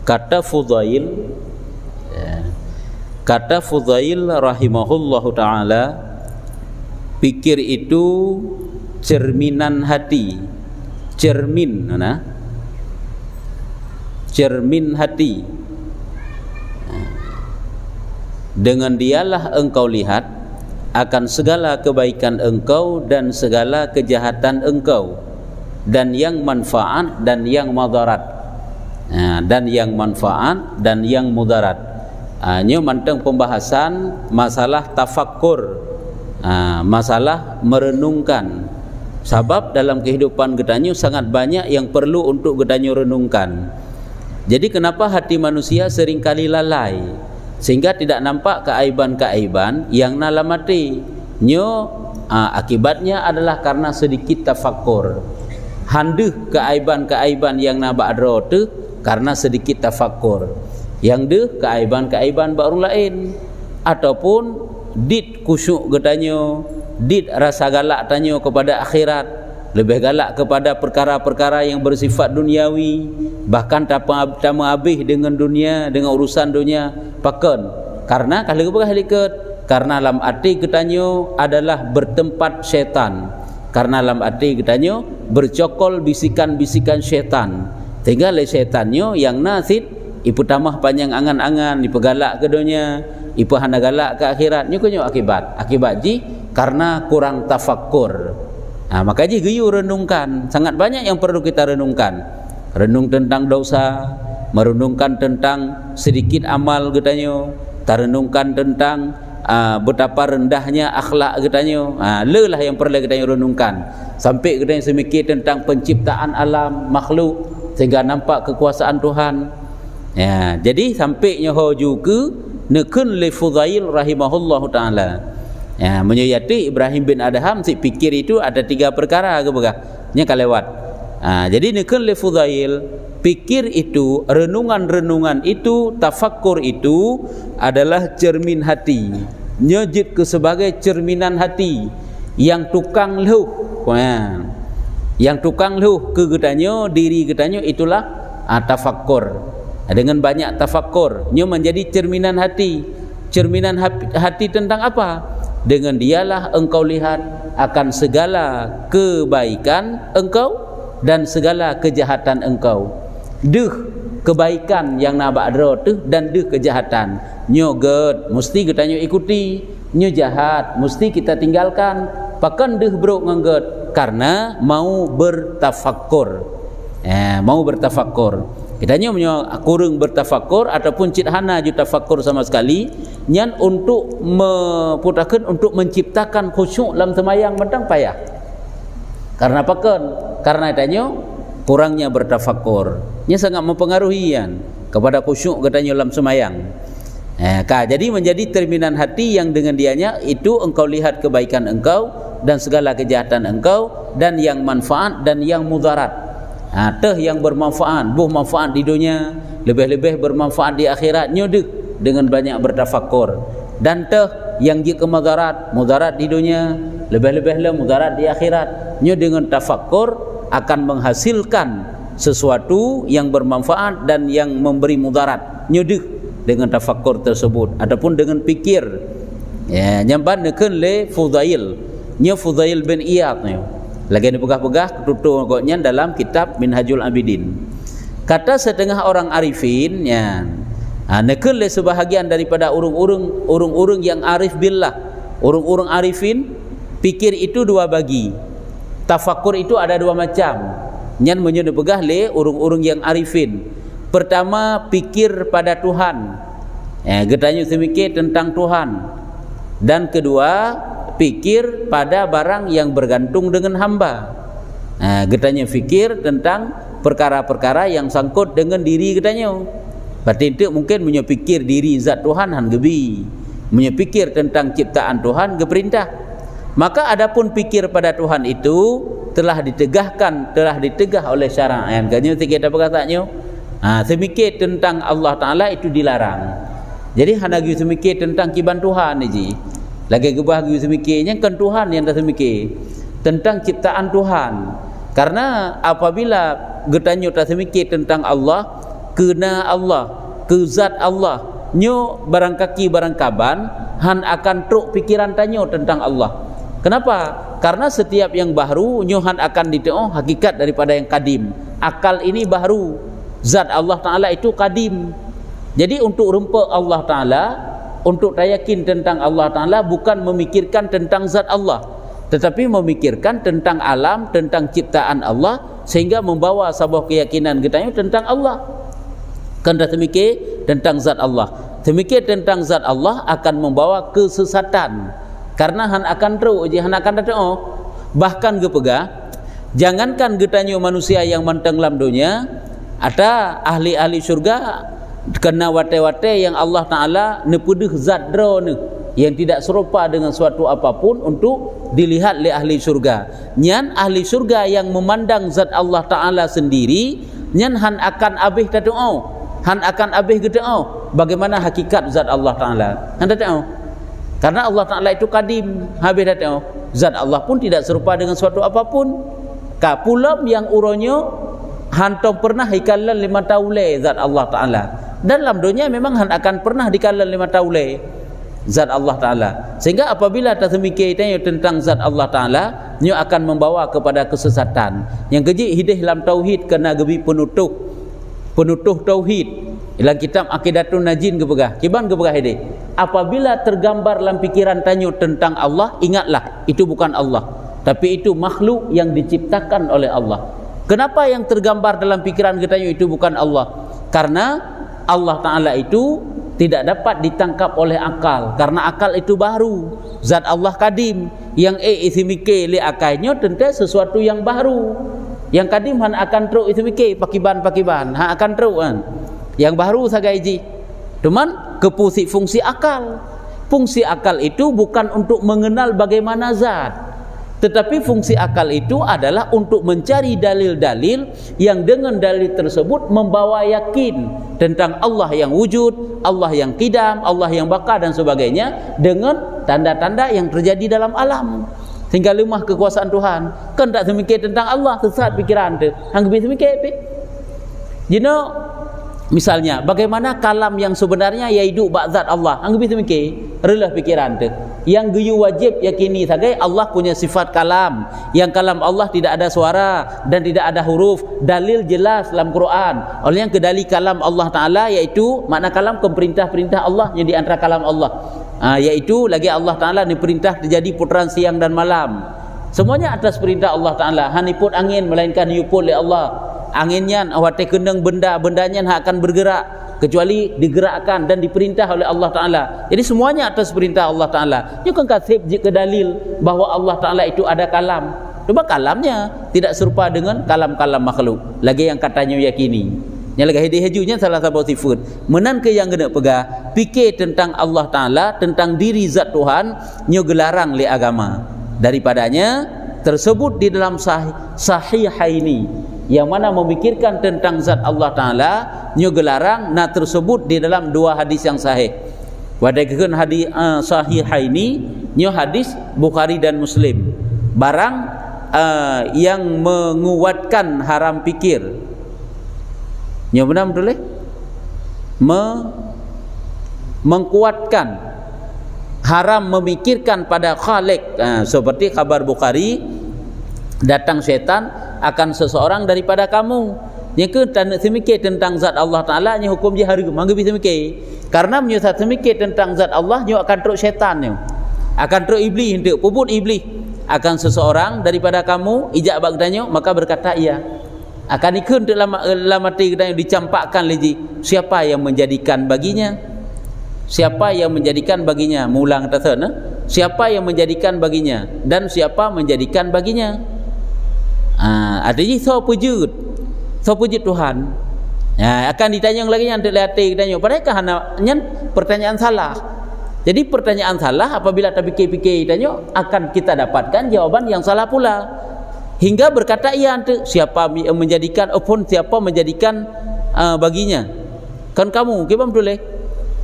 kata Fudail, kata Fudail rahimahullahu ta'ala, pikir itu cerminan hati. Cermin, cermin hati. Dengan dialah engkau lihat akan segala kebaikan engkau dan segala kejahatan engkau, dan yang manfaat dan yang mudarat. Dan yang manfaat dan yang mudarat. Ini manteng pembahasan masalah tafakkur, masalah merenungkan. Sebab dalam kehidupan gedanyo sangat banyak yang perlu untuk gedanyo renungkan. Jadi kenapa hati manusia seringkali lalai sehingga tidak nampak keaiban-keaiban yang dalam hati. Akibatnya adalah karena sedikit tafakkur. Handeuh keaiban-keaiban yang nabak adro tu karena sedikit tafakkur. Yang deh keaiban-keaiban baru lain, ataupun dit kusyuk gedanyo, dit rasa galak tanyo kepada akhirat, lebih galak kepada perkara-perkara yang bersifat duniawi, bahkan tak habis dengan dunia, dengan urusan dunia pakan. Karena kalau berhalikat, karena dalam hati gedanyo adalah bertempat syaitan. Karena dalam hati gedanyo bercokol bisikan-bisikan syaitan. Sehingga le syaitannya yang nasid ipu tamah panjang angan-angan, ipu galak ke dunia, ipu hana galak ke akhirat. Nyo kunyo akibat ji karena kurang tafakkur. Maka ji geyu renungkan. Sangat banyak yang perlu kita renungkan. Renung tentang dosa, merenungkan tentang sedikit amal getanyo, tarenungkan tentang betapa rendahnya akhlak getanyo. Lelah yang perlu getanyo renungkan. Sampai getanyo semikir tentang penciptaan alam makhluk sehingga nampak kekuasaan Tuhan. Jadi sampai nyoho juga nekun li Fudail rahimahullahu taala. Menyayati Ibrahim bin Adham si pikir itu ada 3 perkara ke begah nya kalewat. Jadi nekun li Fudail, pikir itu, renungan-renungan itu, tafakkur itu adalah cermin hati. Nyejit ke sebagai cerminan hati yang tukang leuh. Yang tukang leuh ke gedanyo, diri gedanyo itulah tafakkur. Dengan banyak tafakkur nyo menjadi cerminan hati. Cerminan hati tentang apa? Dengan dialah engkau lihat akan segala kebaikan engkau dan segala kejahatan engkau. Deh kebaikan yang nabak adro tu dan deh kejahatan nyo ged mesti kita nyo ikuti, nyo jahat mesti kita tinggalkan. Pakan deh bro ngengget karena mau bertafakkur. Mau bertafakkur. Kita nyo kurang bertafakkur ataupun cithana ju tafakkur sama sekali nyan untuk meputakan, untuk menciptakan khusyuk dalam semayang mentang payah. Karena pakan? Karena tanya kurangnya bertafakkur. Nya sangat mempengaruhi kepada khusyuk katanya dalam semayang. Jadi menjadi terminan hati yang dengan dianya itu engkau lihat kebaikan engkau dan segala kejahatan engkau, dan yang manfaat dan yang mudarat. Teh yang bermanfaat, buh manfaat di dunia, lebih-lebih bermanfaat di akhirat nyodek dengan banyak bertafakkur. Dan teh yang jika mudarat di dunia, lebih-lebihlah mudarat di akhirat. Nyo dengan tafakkur akan menghasilkan sesuatu yang bermanfaat dan yang memberi mudarat. Nyodek dengan tafakkur tersebut ataupun dengan pikir. Nyamban neken le Fudail. Nyo Fudail bin Iyad nyo. Lagi dipegah-pegah ketutup koknya dalam kitab Minhajul Abidin. Kata setengah orang arifin neken le sebahagian daripada urung-urung yang arif billah. Urung-urung arifin pikir itu 2 bagi. Tafakkur itu ada 2 macam. Nyan menyudah pegah le urung-urung yang arifin. Pertama pikir pada Tuhan. Getanya semikir tentang Tuhan. Dan kedua pikir pada barang yang bergantung dengan hamba. Getanya fikir tentang perkara-perkara yang sangkut dengan diri getanya. Berarti itu mungkin menyepikir diri zat Tuhan han gebi, menyepikir tentang ciptaan Tuhan geperintah. Maka adapun pikir pada Tuhan itu telah ditegah oleh syara'. Ganyo kita berkatanya, semikir tentang Allah Taala itu dilarang. Jadi hanagi semikir tentang kiban Tuhan ni. Lagi gebah semikirnya kan Tuhan yang dah semikir tentang ciptaan Tuhan. Karena apabila getanyo tak semikir tentang Allah, kena Allah, ke zat Allah, nyo barang kaki barang kaban, han akan truk pikiran tanyo tentang Allah. Kenapa? Karena setiap yang baru nyo han akan ditengok hakikat daripada yang kadim. Akal ini baru, zat Allah Ta'ala itu kadim. Jadi untuk rumpa Allah Ta'ala, untuk yakin tentang Allah Ta'ala, bukan memikirkan tentang zat Allah, tetapi memikirkan tentang alam, tentang ciptaan Allah, sehingga membawa sebuah keyakinan kita tentang Allah. Kan dah temikir tentang zat Allah, temikir tentang zat Allah akan membawa kesesatan, karena han akan teruk je, han akan datang. Bahkan gepegah, jangankan getanyo manusia yang mentenggelam dunia, ada ahli-ahli surga kena wate-wate yang Allah Ta'ala nepedeh zat drone yang tidak serupa dengan suatu apapun untuk dilihat oleh ahli surga. Nyan ahli surga yang memandang zat Allah Ta'ala sendiri, nyan han akan abih tatau, han akan abih getau bagaimana hakikat zat Allah Ta'ala. Han tatau, karena Allah Ta'ala itu kadim, habis tatau zat Allah pun tidak serupa dengan suatu apapun. Kapulam yang uronyo hantong pernah ikalan 5 taule zat Allah Ta'ala. Dalam dunia memang akan pernah dikalan 5 taule zat Allah Ta'ala. Sehingga apabila tersemikir tentang zat Allah Ta'ala, nyo akan membawa kepada kesesatan. Yang keji hidup dalam tauhid kena gebi penutuh tauhid. Dalam kitab Aqidatun Najin kepegah, kiban kepegah hidup. Apabila tergambar dalam pikiran tanyo tentang Allah, ingatlah itu bukan Allah, tapi itu makhluk yang diciptakan oleh Allah. Kenapa yang tergambar dalam pikiran kita itu bukan Allah? Karena Allah Ta'ala itu tidak dapat ditangkap oleh akal, karena akal itu baru, zat Allah kadim. Yang isi mikir li akalnya tentu sesuatu yang baru. Yang kadim han akan teruk isi mikir pakiban han akan teruk kan. Yang baru sagaiji. Cuman kepusi fungsi akal. Fungsi akal itu bukan untuk mengenal bagaimana zat, tetapi fungsi akal itu adalah untuk mencari dalil-dalil yang dengan dalil tersebut membawa yakin tentang Allah yang wujud, Allah yang qidam, Allah yang baqa dan sebagainya, dengan tanda-tanda yang terjadi dalam alam. Sehingga lemah kekuasaan Tuhan. Kan tak semikir tentang Allah, sesat pikiran tu. Hang bisa mikir apa? You know, misalnya bagaimana kalam yang sebenarnya yaitu zat Allah. Hang bisa mikir, relah pikiran tu. Yang geyu wajib yakini sagai Allah punya sifat kalam, yang kalam Allah tidak ada suara dan tidak ada huruf. Dalil jelas dalam Quran. Oleh yang kedali kalam Allah Ta'ala, yaitu makna kalam ke perintah-perintah Allah yang di antara kalam Allah, yaitu lagi Allah Ta'ala ni perintah terjadi putaran siang dan malam. Semuanya atas perintah Allah Ta'ala. Hanipun angin melainkan hiupun oleh Allah. Anginnya awate kendeng benda-bendanya akan bergerak kecuali digerakkan dan diperintah oleh Allah Ta'ala. Jadi semuanya atas perintah Allah Ta'ala. Dia kan kasih ke dalil bahawa Allah Ta'ala itu ada kalam. Cuma kalamnya tidak serupa dengan kalam-kalam makhluk. Lagi yang katanya yakini. Yang lagi hedi-hejunya salah satu sifat. Menan ke yang kena pegah, fikir tentang Allah Ta'ala, tentang diri zat Tuhan, nyo gelarang li agama. Daripadanya tersebut di dalam sahihaini, yang mana memikirkan tentang zat Allah Ta'ala, nyo gelarang na tersebut di dalam 2 hadis yang sahih. Wadaikan hadis sahihaini, nyo hadis Bukhari dan Muslim. Barang yang menguatkan haram pikir, nyo benar betul mengkuatkan haram memikirkan pada Khalik. Seperti kabar Bukhari, datang syaitan akan seseorang daripada kamu. Yang ke tanda semikir tentang zat Allah Ta'ala, nya hukum je harga mangga bisa mikir. Karena menyusat semikir tentang zat Allah, nya akan teruk syaitan, nya akan teruk iblis, hendak puput iblis akan seseorang daripada kamu. Ijak bak tanya, maka berkata iya. Akan ikut untuk lama tanya dicampakkan lagi. Siapa yang menjadikan baginya? Siapa yang menjadikan baginya? Mulang kata siapa yang menjadikan baginya dan siapa menjadikan baginya? Artinya so pujud Tuhan. Akan ditanya lagi yang terlihat tanya. Padahal hanya pertanyaan salah. Jadi pertanyaan salah apabila kita fikir-fikir tanya, akan kita dapatkan jawaban yang salah pula. Hingga berkata iya, siapa menjadikan upon siapa menjadikan baginya? Kan kamu, kita betul.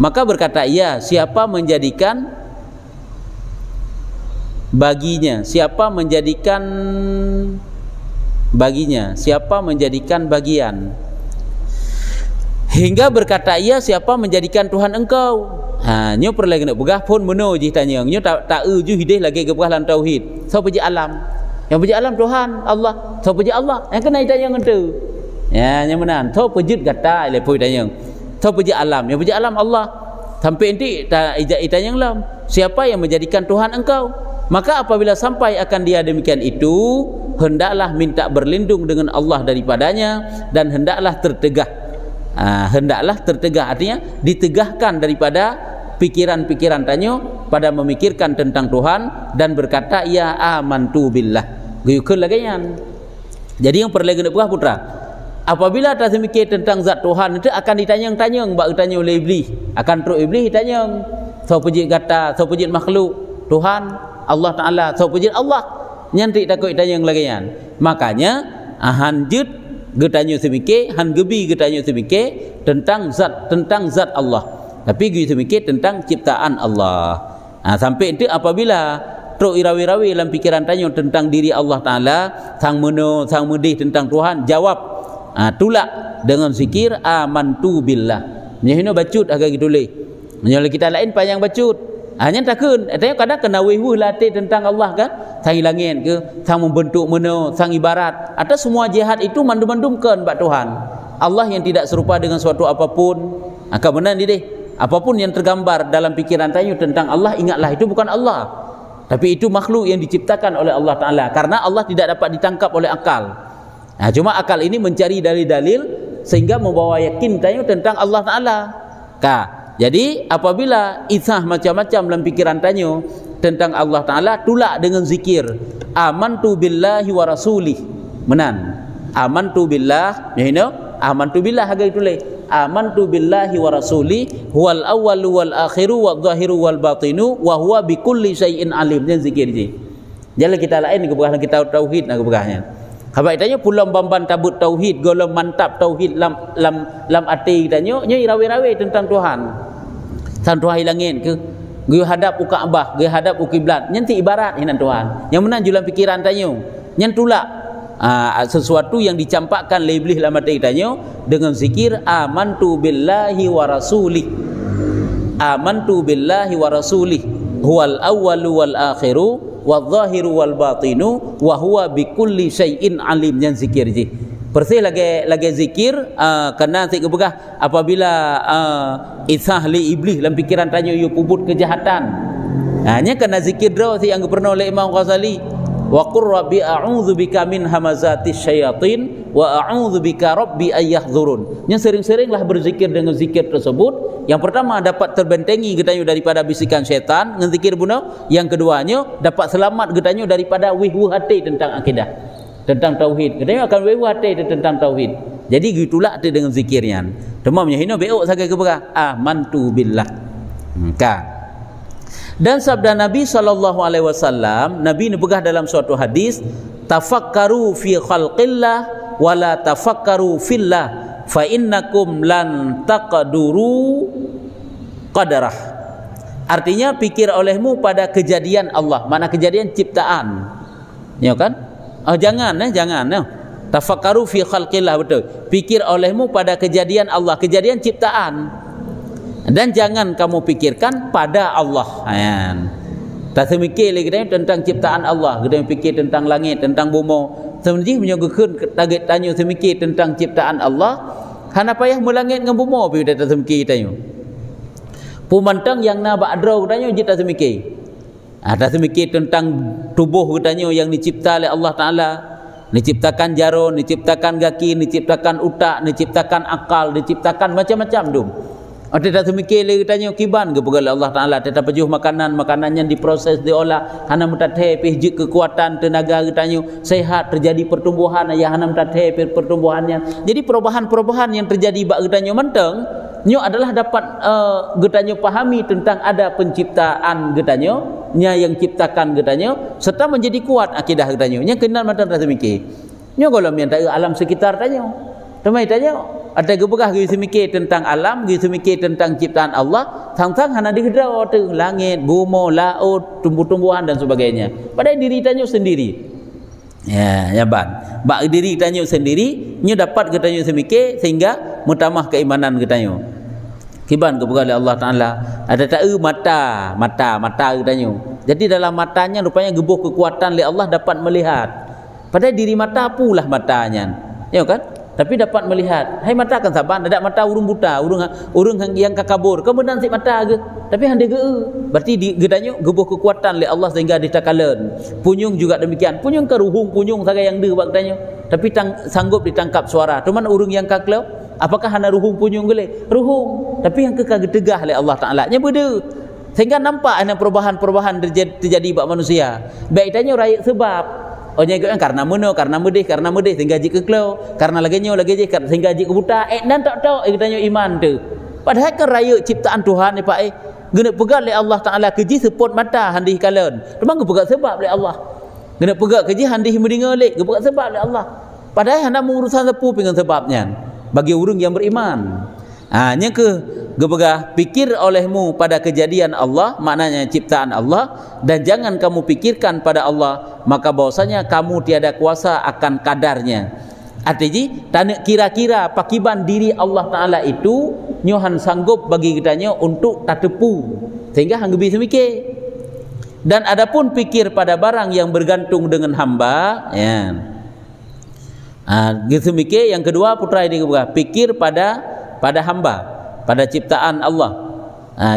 Maka berkata iya, siapa menjadikan baginya? Siapa menjadikan baginya? Siapa menjadikan bagian? Hingga berkata ia, siapa menjadikan Tuhan engkau? Nyo perlu nak begah pun meno je tanya. Nyo tak ju hidih lagi ke begah lan tauhid. Siapa je alam? Yang puji alam Tuhan Allah. Siapa je Allah? Yang kena tanya ngentu. Ya, yang menan. Siapa je kata le poi tanya. Siapa je alam? Yang puji alam Allah. Sampai nanti tanya lam. Siapa yang menjadikan Tuhan engkau? Maka apabila sampai akan dia demikian itu, hendaklah minta berlindung dengan Allah daripadanya dan hendaklah tertegah. Hendaklah tertegah, artinya ditegahkan daripada pikiran-pikiran tanyo pada memikirkan tentang Tuhan dan berkata ya amantu billah. Guyukun lagi yan. Jadi yang perlu kena putra, apabila tak memikir tentang zat Tuhan itu akan ditanyang-tanyang, bak ditanya oleh iblis, akan terus iblis ditanyang, siapa je kata, siapa je makhluk Tuhan Allah Taala, siapa je Allah, nyantik takut ditanyang lagi yan. Makanya hanjut getanya semikir, han gebi getanya semikir tentang zat Allah. Tapi gitu semikir tentang ciptaan Allah. Sampai itu apabila teruk irawi-rawi dalam pikiran tanya tentang diri Allah Taala, sang meno, sang medih tentang Tuhan, jawab tulak dengan zikir amantu billah. Nyahino bacut agak gitulah. Menyolah kita lain panjang bacut. Hanya takun, artinya kadang kena wehu latih tentang Allah kan, sang hilangin ke, sang membentuk meno, sang ibarat, atau semua jihad itu mandum-mandumkan bak Tuhan Allah yang tidak serupa dengan suatu apapun. Kebenaran ni deh, apapun yang tergambar dalam pikiran tayu tentang Allah, ingatlah itu bukan Allah, tapi itu makhluk yang diciptakan oleh Allah Ta'ala, karena Allah tidak dapat ditangkap oleh akal. Cuma akal ini mencari dalil-dalil sehingga membawa yakin tayu tentang Allah Ta'ala. Jadi apabila ithah macam-macam dalam pikiran tanyo tentang Allah Ta'ala, tulak dengan zikir amantu billahi wa rasulih. Menan amantu billah, amantu billah agak itulah, amantu billahi wa rasulih huwal awwalu wal akhiru wal zahiru wal batinu wa huwa bikulli syai'in alim. Dan zikir je jalan kita lain kebegahan kita tauhid nak kebegahnya. Habaq tanya pulang bamban tabut tauhid, golong mantap tauhid lam ati tanya nya irawi-rawi tentang Tuhan. Sang Tuhan hilangin ke geu hadap u Kaabah, geu hadap u kiblat, nyanti ibarat hinan Tuhan. Yang menan julang pikiran tanyo, nyan tulak sesuatu yang dicampakkan oleh iblis dalam hati tanyo dengan zikir amantu billahi wa rasulih. Amantu billahi wa rasulih huwal awwalu wal akhiru wal zahiru wal batinu wa huwa bikulli syai'in alim. Yang zikir je persih lagi zikir kena sik kebegah apabila ithah li iblis dalam pikiran tanya you pubut kejahatan. Hanya kena zikir draw si yang pernah oleh Imam Ghazali, wa qur rabbi a'udzu bika min hamazatis syayatin wa a'udzu bika rabbi ayyahdhurun. Yang sering-seringlah berzikir dengan zikir tersebut. Yang pertama dapat terbentengi getanyo daripada bisikan syaitan dengan zikir bunuh. Yang keduanya dapat selamat getanyo daripada wihwu hati tentang akidah, tentang tauhid. Katanya akan wewu hati tentang tauhid. Jadi gitulah tu dengan zikirnya. Demamnya hino beok sagai keberah amantu billah. Dan sabda Nabi SAW, Nabi nebegah dalam suatu hadis, tafakkaru fi khalqillah wala tafakkaru fillah fa innakum lan taqduru qadarah. Artinya pikir olehmu pada kejadian Allah, mana kejadian ciptaan. Ya kan? Jangan. Tafakkaru fi khalqillah, betul. Pikir olehmu pada kejadian Allah, kejadian ciptaan. Dan jangan kamu pikirkan pada Allah. Tak semikir lagi tentang ciptaan Allah, kita fikir tentang langit, tentang bumi. Sebenarnya menyogokkan target tanya semikir tentang ciptaan Allah. Hana payah melangit dengan bumi tapi kita tak semikir tanya. Pemantang yang na ba'drau tanya kita semikir. Tak semikir tentang tubuh katanya yang dicipta oleh Allah Ta'ala. Diciptakan jarum, diciptakan kaki, diciptakan utak, diciptakan akal, diciptakan macam-macam dum. Ada tak semikir lagi tanya kiban ke pegala Allah Ta'ala. Tetap pejuh makanan yang diproses, diolah. Hana mutathe pihjik kekuatan tenaga tanya sehat, terjadi pertumbuhan ayah hana mutathe pertumbuhannya. Jadi perubahan-perubahan yang terjadi bak getanya menteng nyo adalah dapat getanya pahami tentang ada penciptaan getanya, nya yang ciptakan getanya, serta menjadi kuat akidah getanya. Nya kenal mata tak semikir. Nyo golom yang tak alam sekitar tanya. Temai tanya ada gebegah gitu mikir tentang alam, gitu mikir tentang ciptaan Allah, sang-sang hana digedau tu langit, bumi, laut, tumbuh-tumbuhan dan sebagainya. Padahal diri tanya sendiri. Ya ban. Bak diri tanya sendiri, nyo dapat getanya semikir sehingga mutamah keimanan katanya. Kiban kepada Allah Taala. Ada tak mata katanya. Jadi dalam matanya rupanya gebuh kekuatan oleh Allah dapat melihat. Padahal diri mata pulah matanya. Ya kan? Tapi dapat melihat. Hai mata kan saban, ada mata urung buta, urung yang kakabur. Kemudian si mata ke, tapi hande ke. Berarti gedanya gebuh kekuatan oleh Allah sehingga ditakalen. Punyung juga demikian. Punyung ke ruhung punyung sagai yang de buat katanya. Tapi sanggup ditangkap suara. Cuman urung yang kaklau, apakah hana ruhung punyung gele? Ruhung. Tapi yang kekagetegah oleh Allah Taala nya beda. Sehingga nampak ada perubahan-perubahan terjadi bak manusia. Baik tanya raya sebab oh nyai karena meno karena medih sehingga jik keklau karena lagi sehingga jik kebuta dan tak tahu tanya iman tu padahal kan raya ciptaan Tuhan ni pak guna pegang oleh Allah Taala keji sepot mata handih kalen memang pegang sebab oleh Allah guna pegang keji handih mendingolik pegang sebab oleh Allah padahal hendak mengurusan sepu dengan sebabnya bagi orang yang beriman nya ke gebegah pikir olehmu pada kejadian Allah, maknanya ciptaan Allah, dan jangan kamu pikirkan pada Allah, maka bahwasanya kamu tiada kuasa akan kadarnya. Artinya tak kira-kira pakiban diri Allah Taala itu nyohan sanggup bagi kitanya untuk tak tepu sehingga hang bisa mikir. Dan adapun pikir pada barang yang bergantung dengan hamba, ya. Gitu mikir. Yang kedua putra ini pikir pada hamba, pada ciptaan Allah.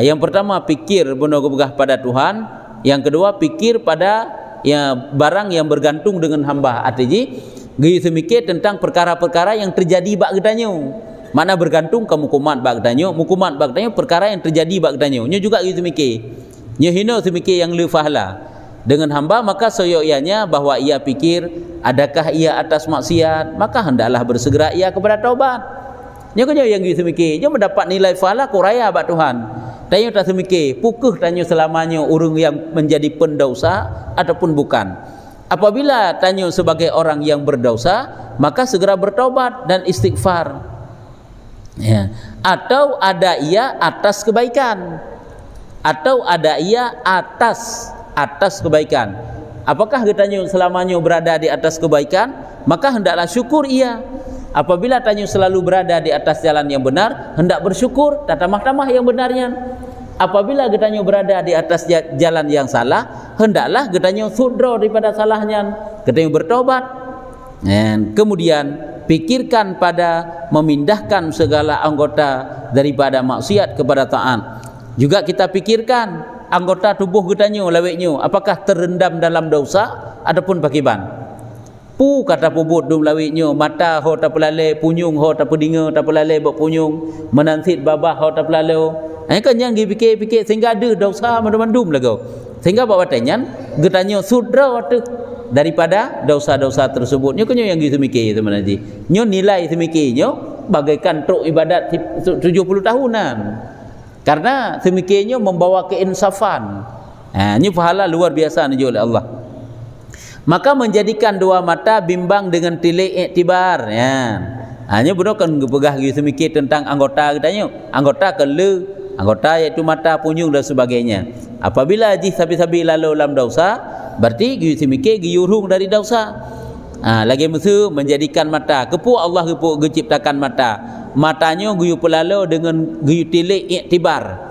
Yang pertama pikir benar-benar pada Tuhan, yang kedua pikir pada barang yang bergantung dengan hamba. Artinya gitu mikir tentang perkara-perkara yang terjadi bak gedanyo. Mana bergantung ke mukumat bak gedanyo, perkara yang terjadi bak gedanyo. Nya juga gitu mikir. Nya hino semikir yang lefahlah dengan hamba, maka soyoyanya bahwa ia pikir adakah ia atas maksiat, maka hendaklah bersegera ia kepada taubat. Nya kau yang gitu mikir, dia mendapat nilai pahala kuraya bak Tuhan. Tanya tak semikir, pukul tanya selamanya orang yang menjadi pendosa ataupun bukan. Apabila tanya sebagai orang yang berdosa, maka segera bertaubat dan istighfar. Ya. Atau ada ia atas kebaikan. Atau ada ia atas kebaikan. Apakah katanya selamanya berada di atas kebaikan, maka hendaklah syukur ia. Apabila tanya selalu berada di atas jalan yang benar, hendak bersyukur tak tamah-tamah yang benarnya. Apabila getanya berada di atas jalan yang salah, hendaklah getanya sudra daripada salahnya, getanya bertobat. Dan kemudian pikirkan pada memindahkan segala anggota daripada maksiat kepada taat. Juga kita pikirkan anggota tubuh getanya laweknya apakah terendam dalam dosa ataupun pakiban. Pu kata pubut dum lawiknya, mata ho tak pelale, punyung ho tak pedinga tak pelale bak punyung, menansit babah ho tak pelale. Kan yang dipikir-pikir sehingga ada dosa mandum-mandum lagu. Sehingga bawa tanya getanya sudra waktu daripada dosa-dosa tersebut. Nyo kenyo yang gitu mikir teman haji. Nyo nilai semikirnya bagaikan truk ibadat 70 tahunan. Karena semikirnya membawa keinsafan. Nyo pahala luar biasa ni oleh Allah. Maka menjadikan dua mata bimbang dengan tilik iktibar, ya. Hanya benar kan pegah gitu mikir tentang anggota katanya, anggota kele, anggota iaitu mata, punyung dan sebagainya. Apabila haji sabi-sabi lalu dalam dosa, berarti gitu mikir giurung dari dosa. Lagi musuh menjadikan mata, kepu Allah kepu ciptakan mata. Matanya guyu pelalo dengan guyu tilik iktibar.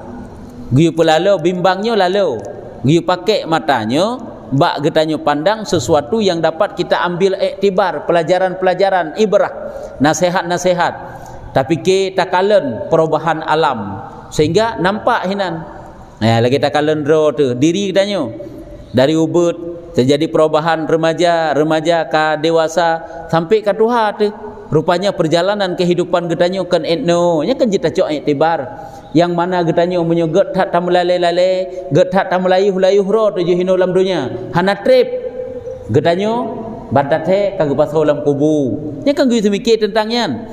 Guyu pelalo bimbangnya lalu. Guyu pakai matanya bak getanya pandang sesuatu yang dapat kita ambil iktibar, pelajaran-pelajaran, ibrah, nasihat-nasihat. Tapi ke takalen perubahan alam sehingga nampak hinan. Lagi takalen ro tu diri getanya dari ubud terjadi perubahan remaja ke dewasa sampai ke tuha tu. Rupanya perjalanan kehidupan getanya kan etno, nya kan kita cok iktibar. Yang mana getanya menyogot tak tamlale-lale, getat tamlayuh-layuh ro tujuh hino dalam dunia. Hana trip. Getanya badat he kagak pasal dalam kubu. Nya kan gitu mikir tentangnya.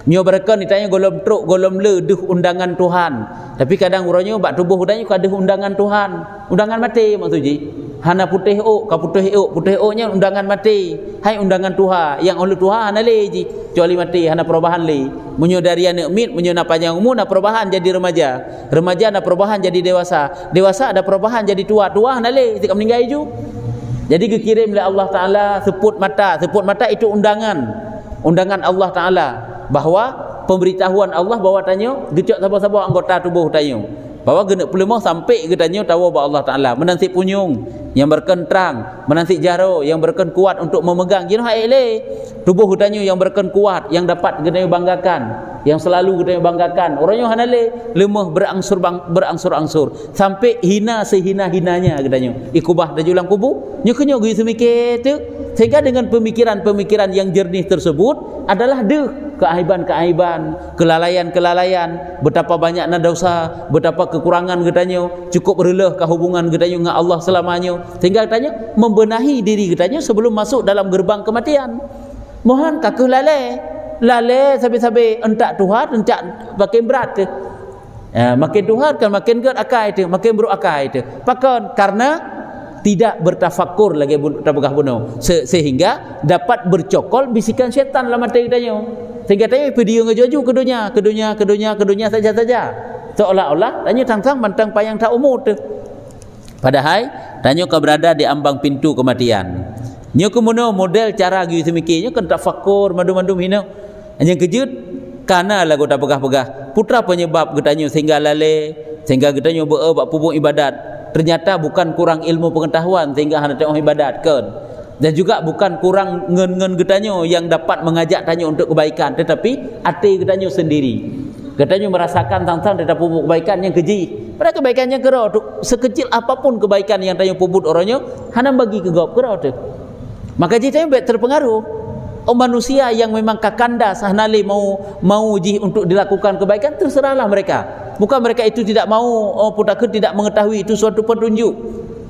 Nyo berkan ditanya golom truk golom le duh undangan Tuhan. Tapi kadang uranyo bak tubuh udanya kaduh undangan Tuhan. Undangan mati maksudji. Hana putih ok, ka putih oknya undangan mati. Hai undangan Tuhan, yang oleh Tuhan hana leji. Kecuali mati hana perubahan le. Munyo dari anak mit, munyo na panjang umur na perubahan jadi remaja. Remaja na perubahan jadi dewasa. Dewasa ada perubahan jadi tua. Tua hana le, ketika meninggal ju. Jadi dikirim oleh Allah Taala seput mata. Seput mata itu undangan. Undangan Allah Taala bahwa pemberitahuan Allah bahawa tanya gecok sabar-sabar anggota tubuh tanya bahawa genek pelemah sampai ke tanya tahu bahawa Allah Ta'ala menanti punyung yang berken terang, menanti jaro yang berken kuat untuk memegang jenuh aile tubuh tanya yang berken kuat yang dapat genek banggakan, yang selalu genek banggakan orangnya hanale lemah berangsur-angsur sampai hina sehina-hinanya katanya ikubah dan julang kubu nyekenya gitu semikir tu sehingga dengan pemikiran-pemikiran yang jernih tersebut adalah keaiban-keaiban, kelalaian-kelalaian, betapa banyaknya dosa, betapa kekurangan katanya, cukup relah ke hubungan katanya dengan Allah selamanya, sehingga katanya membenahi diri katanya sebelum masuk dalam gerbang kematian. Mohon kakek lalai sampai entak Tuhan entak makin berat tu. Makin Tuhan kan makin berat akal itu, makin buruk akal itu. Pakon karena tidak bertafakur lagi tabagah bunuh sehingga dapat bercokol bisikan syaitan dalam hati katanya. Sehingga tanya video ngejuju ke dunia saja seolah-olah tanya tang-tang mantang payang tak umur tu. Padahal tanya kau berada di ambang pintu kematian. Nya kemuno model cara gitu semikirnya kan tafakur madu-madu hina. Hanya kejut karena lagu tak pegah-pegah. Putra penyebab getanya sehingga lalai, sehingga getanya buat pupuk ibadat. Ternyata bukan kurang ilmu pengetahuan sehingga hendak tengok ibadat kan. Dan juga bukan kurang ngen-ngen getanya yang dapat mengajak tanya untuk kebaikan, tetapi hati getanya sendiri. Getanya merasakan tentang tetap pupuk kebaikan yang keji. Pada kebaikan yang kerau tu sekecil apapun kebaikan yang tanya pupuk orangnya, hana bagi ke gop kerau tu. Maka jitanya baik terpengaruh. Manusia yang memang kakanda sahnali mau ji untuk dilakukan kebaikan terserahlah mereka. Bukan mereka itu tidak mau, putaka tidak mengetahui itu suatu petunjuk.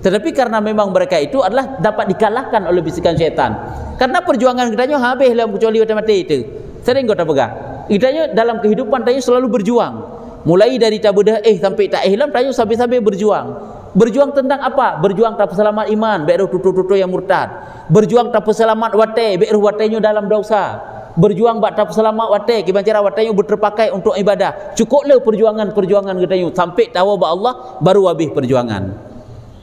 Tetapi karena memang mereka itu adalah dapat dikalahkan oleh bisikan syaitan. Karena perjuangan kitanya habis dalam kecuali mati itu. Sering kau tak pegang. Kitanya dalam kehidupan tanya selalu berjuang. Mulai dari tabudah sampai tak ihlam tanya sampai berjuang. Berjuang tentang apa? Berjuang tak selamat iman, beru tutu-tutu yang murtad. Berjuang tak selamat wate, beru watenya dalam dosa. Berjuang tak selamat wate, kibancara watenya berterpakai untuk ibadah. Cukuplah perjuangan katanya sampai tahu bahawa Allah baru habis perjuangan.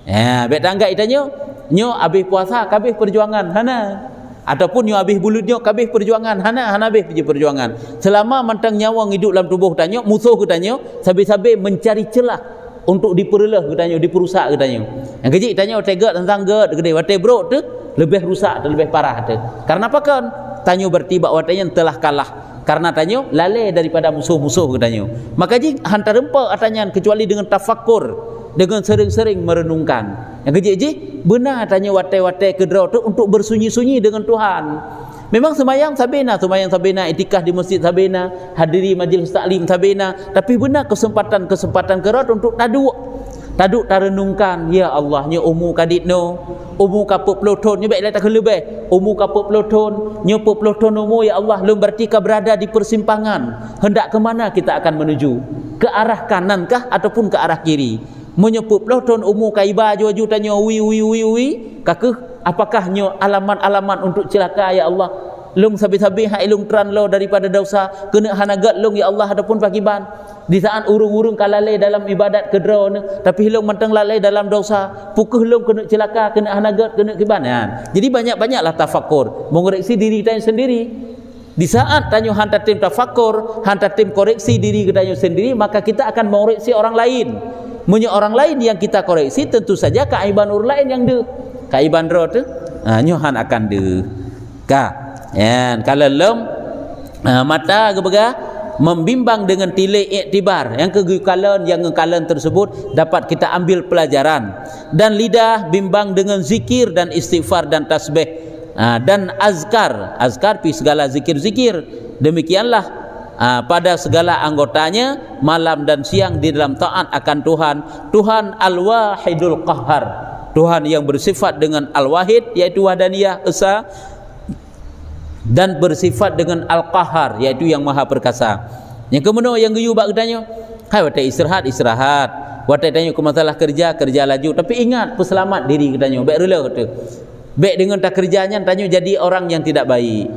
Ya, bet tangga itanya, nyo habis puasa, kabeh perjuangan, hana. Ataupun nyo habis bulutnya, kabeh perjuangan, hana habis perjuangan. Selama mantang nyawa hidup dalam tubuh tanya, musuh katanya, sabi-sabi mencari celah untuk diperlah katanya, diperusak katanya. Yang kecil tanya tega tentang gede wate bro tu lebih rusak, lebih parah tu. Karena apa kan? Tanya berarti bakwatanya telah kalah. Karena tanya lalai daripada musuh-musuh katanya. Maka ji hantar rempa atanya kecuali dengan tafakur, dengan sering-sering merenungkan. Yang kecil ji benar tanya wate-wate kedra tu untuk bersunyi-sunyi dengan Tuhan. Memang sembahyang sabena, itikaf di masjid sabena, hadiri majlis taklim sabena, tapi benar kesempatan kerat untuk taduk tarenungkan, ya Allah nya umu kaditno, umu kapuk peloton nya baiklah tak lebih, umu kapuk peloton, nya peloton umu ya Allah lum berarti ka berada di persimpangan, hendak ke mana kita akan menuju? Ke arah kanan kah ataupun ke arah kiri? Menyepup peloton umu kaiba ju tanya wi kakeh apakah nyo alamat-alamat untuk celaka ya Allah? Lung sabi-sabi hai lung tran lo daripada dosa kena hanagat lung ya Allah adapun pakiban. Di saat urung-urung kalalai dalam ibadat kedra ni tapi lung mantang lalai dalam dosa, pukuh lung kena celaka, kena hanagat, kena kiban. Jadi banyak-banyaklah tafakur, mengoreksi diri kita sendiri. Di saat tanya hantar tim tafakur, hantar tim koreksi diri kita sendiri, maka kita akan mengoreksi orang lain. Orang lain yang kita koreksi tentu saja keaiban orang lain yang de kaiban ro tu nyohan akan de kalau lom mata kebaga membimbang dengan tilai iktibar yang kegekalan tersebut dapat kita ambil pelajaran, dan lidah bimbang dengan zikir dan istighfar dan tasbih dan azkar pi segala zikir-zikir. Demikianlah pada segala anggotanya malam dan siang di dalam taat akan Tuhan Al-Wahidul Qahhar, Tuhan yang bersifat dengan Al-Wahid yaitu wahdaniyah esa, dan bersifat dengan Al-Qahhar yaitu yang maha perkasa. Yang kemudian yang geyu bak katanya, hai watai istirahat, watai tanya ke masalah kerja laju, tapi ingat peselamat diri katanya, baik rela kata. Baik dengan tak kerjanya tanya jadi orang yang tidak baik.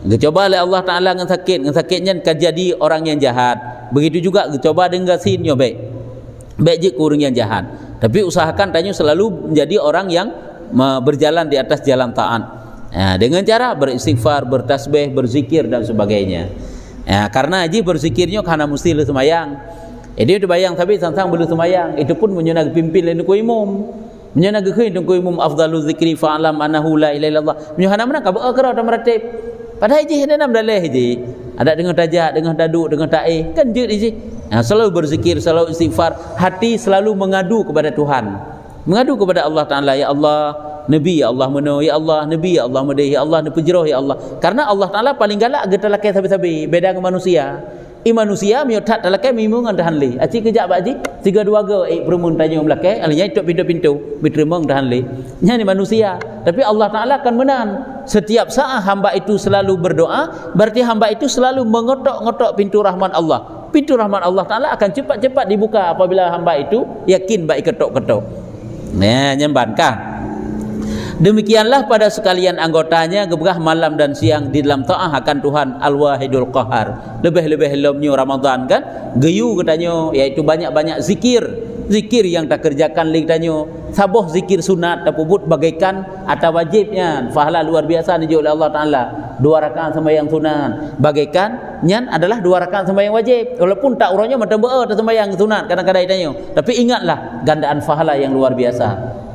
Coba oleh Allah Ta'ala dengan sakitnya kan jadi orang yang jahat. Begitu juga coba dengan sinnya baik je kurang yang jahat. Tapi usahakan tanya selalu menjadi orang yang berjalan di atas jalan taat. Dengan cara beristighfar, bertasbih, berzikir dan sebagainya. Ya, karena haji berzikirnya karena mesti lu semayang. Dia tu bayang tapi sang-sang belum semayang. Itu pun menyenang pimpin lain ku imam. Menyenang ke ku imam afdalu zikri fa'alam annahu la ilaha illallah. Menyenang mana ka beukra ta meratib. Pada haji hendak dalih haji. Ada dengan tajak, dengan dadu, dengan ta'i. Kan je haji. Selalu berzikir, selalu istighfar, hati selalu mengadu kepada Tuhan. Mengadu kepada Allah Taala, ya Allah, Nabi ya Allah meno, ya Allah Nabi ya Allah medih, ya Allah nepejroh ya Allah. Karena Allah Taala paling galak ge talakai sabi-sabi, beda dengan manusia. Manusia miotat talakai mimungan tahan li. Aci kejap baji, 3-2 ge perumun tanya melakai, alinya tok pintu-pintu, bitremong tahan li. Nya ni manusia, tapi Allah Taala akan menang. Setiap saat hamba itu selalu berdoa, berarti hamba itu selalu mengotok-ngotok pintu rahman Allah. Pintu rahman Allah Taala akan cepat-cepat dibuka apabila hamba itu yakin baik ketok-ketok. Nah, nyembankah? Demikianlah pada sekalian anggotanya gebah malam dan siang di dalam taat akan Tuhan Al-Wahidul Qahar. Lebih-lebih lemnya Ramadan kan, geyu katanya, yaitu banyak-banyak zikir. Zikir yang tak kerjakan lagi tanya. Saboh zikir sunat tak puput bagaikan atau wajibnya. Pahala luar biasa ni oleh Allah Taala. 2 rakaat sembahyang sunat. Bagaikan nyan adalah 2 rakaat sembahyang wajib. Walaupun tak urangnya macam tak sembahyang sunat kadang-kadang tanya. Tapi ingatlah gandaan pahala yang luar biasa.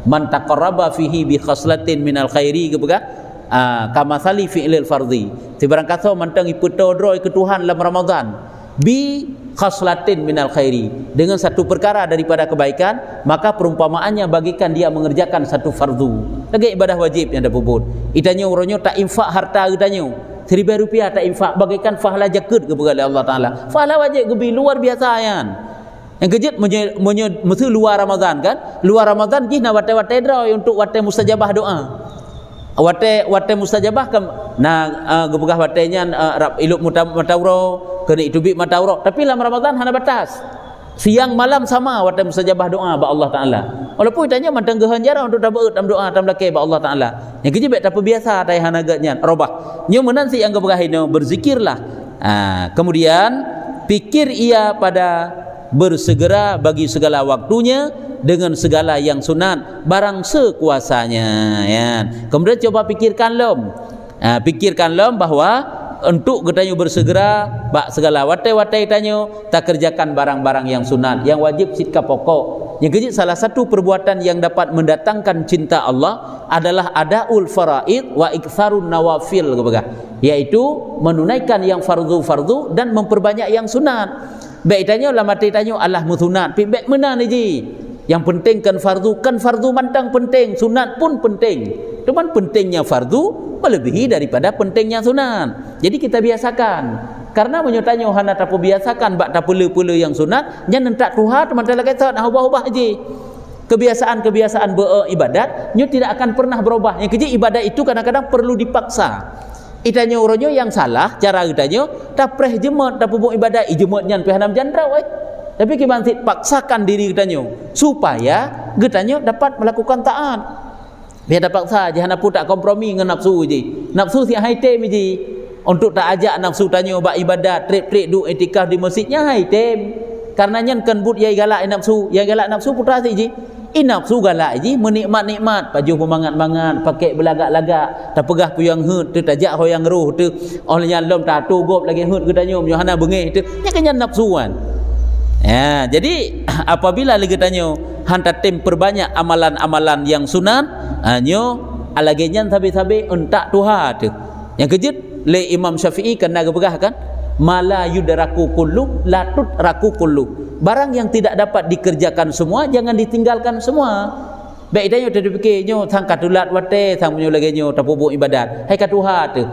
Man taqarraba fihi bi khaslatin minal khairi kebuka kama sali fi'lil fardhi. Sebarang kata mantang ipetodroi ke Tuhan dalam Ramadan bi khaslatin minal khairi, dengan satu perkara daripada kebaikan, maka perumpamaannya bagikan dia mengerjakan satu fardu. Lagi ibadah wajib yang dah puput. Itanya orangnya tak infak harta itanya. Rp1,000 tak infak bagaikan pahala jaket kepada Allah Taala. Pahala wajib lebih luar biasa yan. Yang kejut mesti luar Ramadan kan? Luar Ramadan jih na wate-wate draw untuk wate mustajabah doa. Wate mustajabah kam na gebegah watenya rap iluk matauro kena itubik matauro. Tapi dalam Ramadan hana batas. Siang malam sama wate mustajabah doa ba Allah Taala. Walaupun ditanya mantang gehan jarang untuk dapat dalam doa dalam laki ba Allah Taala. Yang kejut tak biasa tai hana gatnya robah. Nyo menan si yang gebegah ini berzikirlah. Kemudian pikir ia pada bersegera bagi segala waktunya dengan segala yang sunat barang sekuasanya ya. Kemudian coba pikirkan lom bahwa untuk katanya bersegera bak segala watai-watai tanyo tak kerjakan barang-barang yang sunat, yang wajib sikap pokok. Yang kejut salah satu perbuatan yang dapat mendatangkan cinta Allah adalah adaul faraid wa iktsarun nawafil, yaitu menunaikan yang fardu-fardu dan memperbanyak yang sunat. Baik tanya lah mati tanya Allah musunat pi baik mana ni ji. Yang penting kan fardu mantang penting, sunat pun penting. Cuman pentingnya fardu melebihi daripada pentingnya sunat. Jadi kita biasakan. Karena menyatanya hana tak biasakan bak tak pula-pula yang sunat, nya nentak tuhat mantal kata nak ubah-ubah ji. Kebiasaan-kebiasaan beribadat nyo tidak akan pernah berubah. Yang kecil ibadat itu kadang-kadang perlu dipaksa. Itanya orangnya yang salah cara itanya tak preh jemaat tak pupuk ibadat jemaatnya pehanam jandrau tapi kita paksakan diri kitanya supaya kitanya dapat melakukan taat. Biar dapat paksa jangan pun tak kompromi dengan nafsu je. Nafsu si haitem je untuk tak ajak nafsu tanya buat ibadat trip-trip duk etikaf di masjidnya haitem. Karena nyan kan but yai galak nafsu, yai galak nafsu putra si je. Nafsu galak je menikmat-nikmat, baju memangat-mangat, pakai belagak-lagak, tak pegah puyang hut, tu tajak hoyang roh tu. Olehnya lom tak tugop lagi hut katanya hana bengih tu. Nya kenya nafsuan. Ya, jadi apabila lagi tanya hanta tim perbanyak amalan-amalan yang sunat, nyo alagenyan sabi-sabi entak tuha tu. Yang kejut le Imam Syafi'i kena gebegah kan? Mala yudraku kullu la tudraku kullu. Barang yang tidak dapat dikerjakan semua jangan ditinggalkan semua. Baik dah nyo terfikir nyo sang katulat wate sang punyo lagi nyo tapubuk ibadat. Hai katuha tu.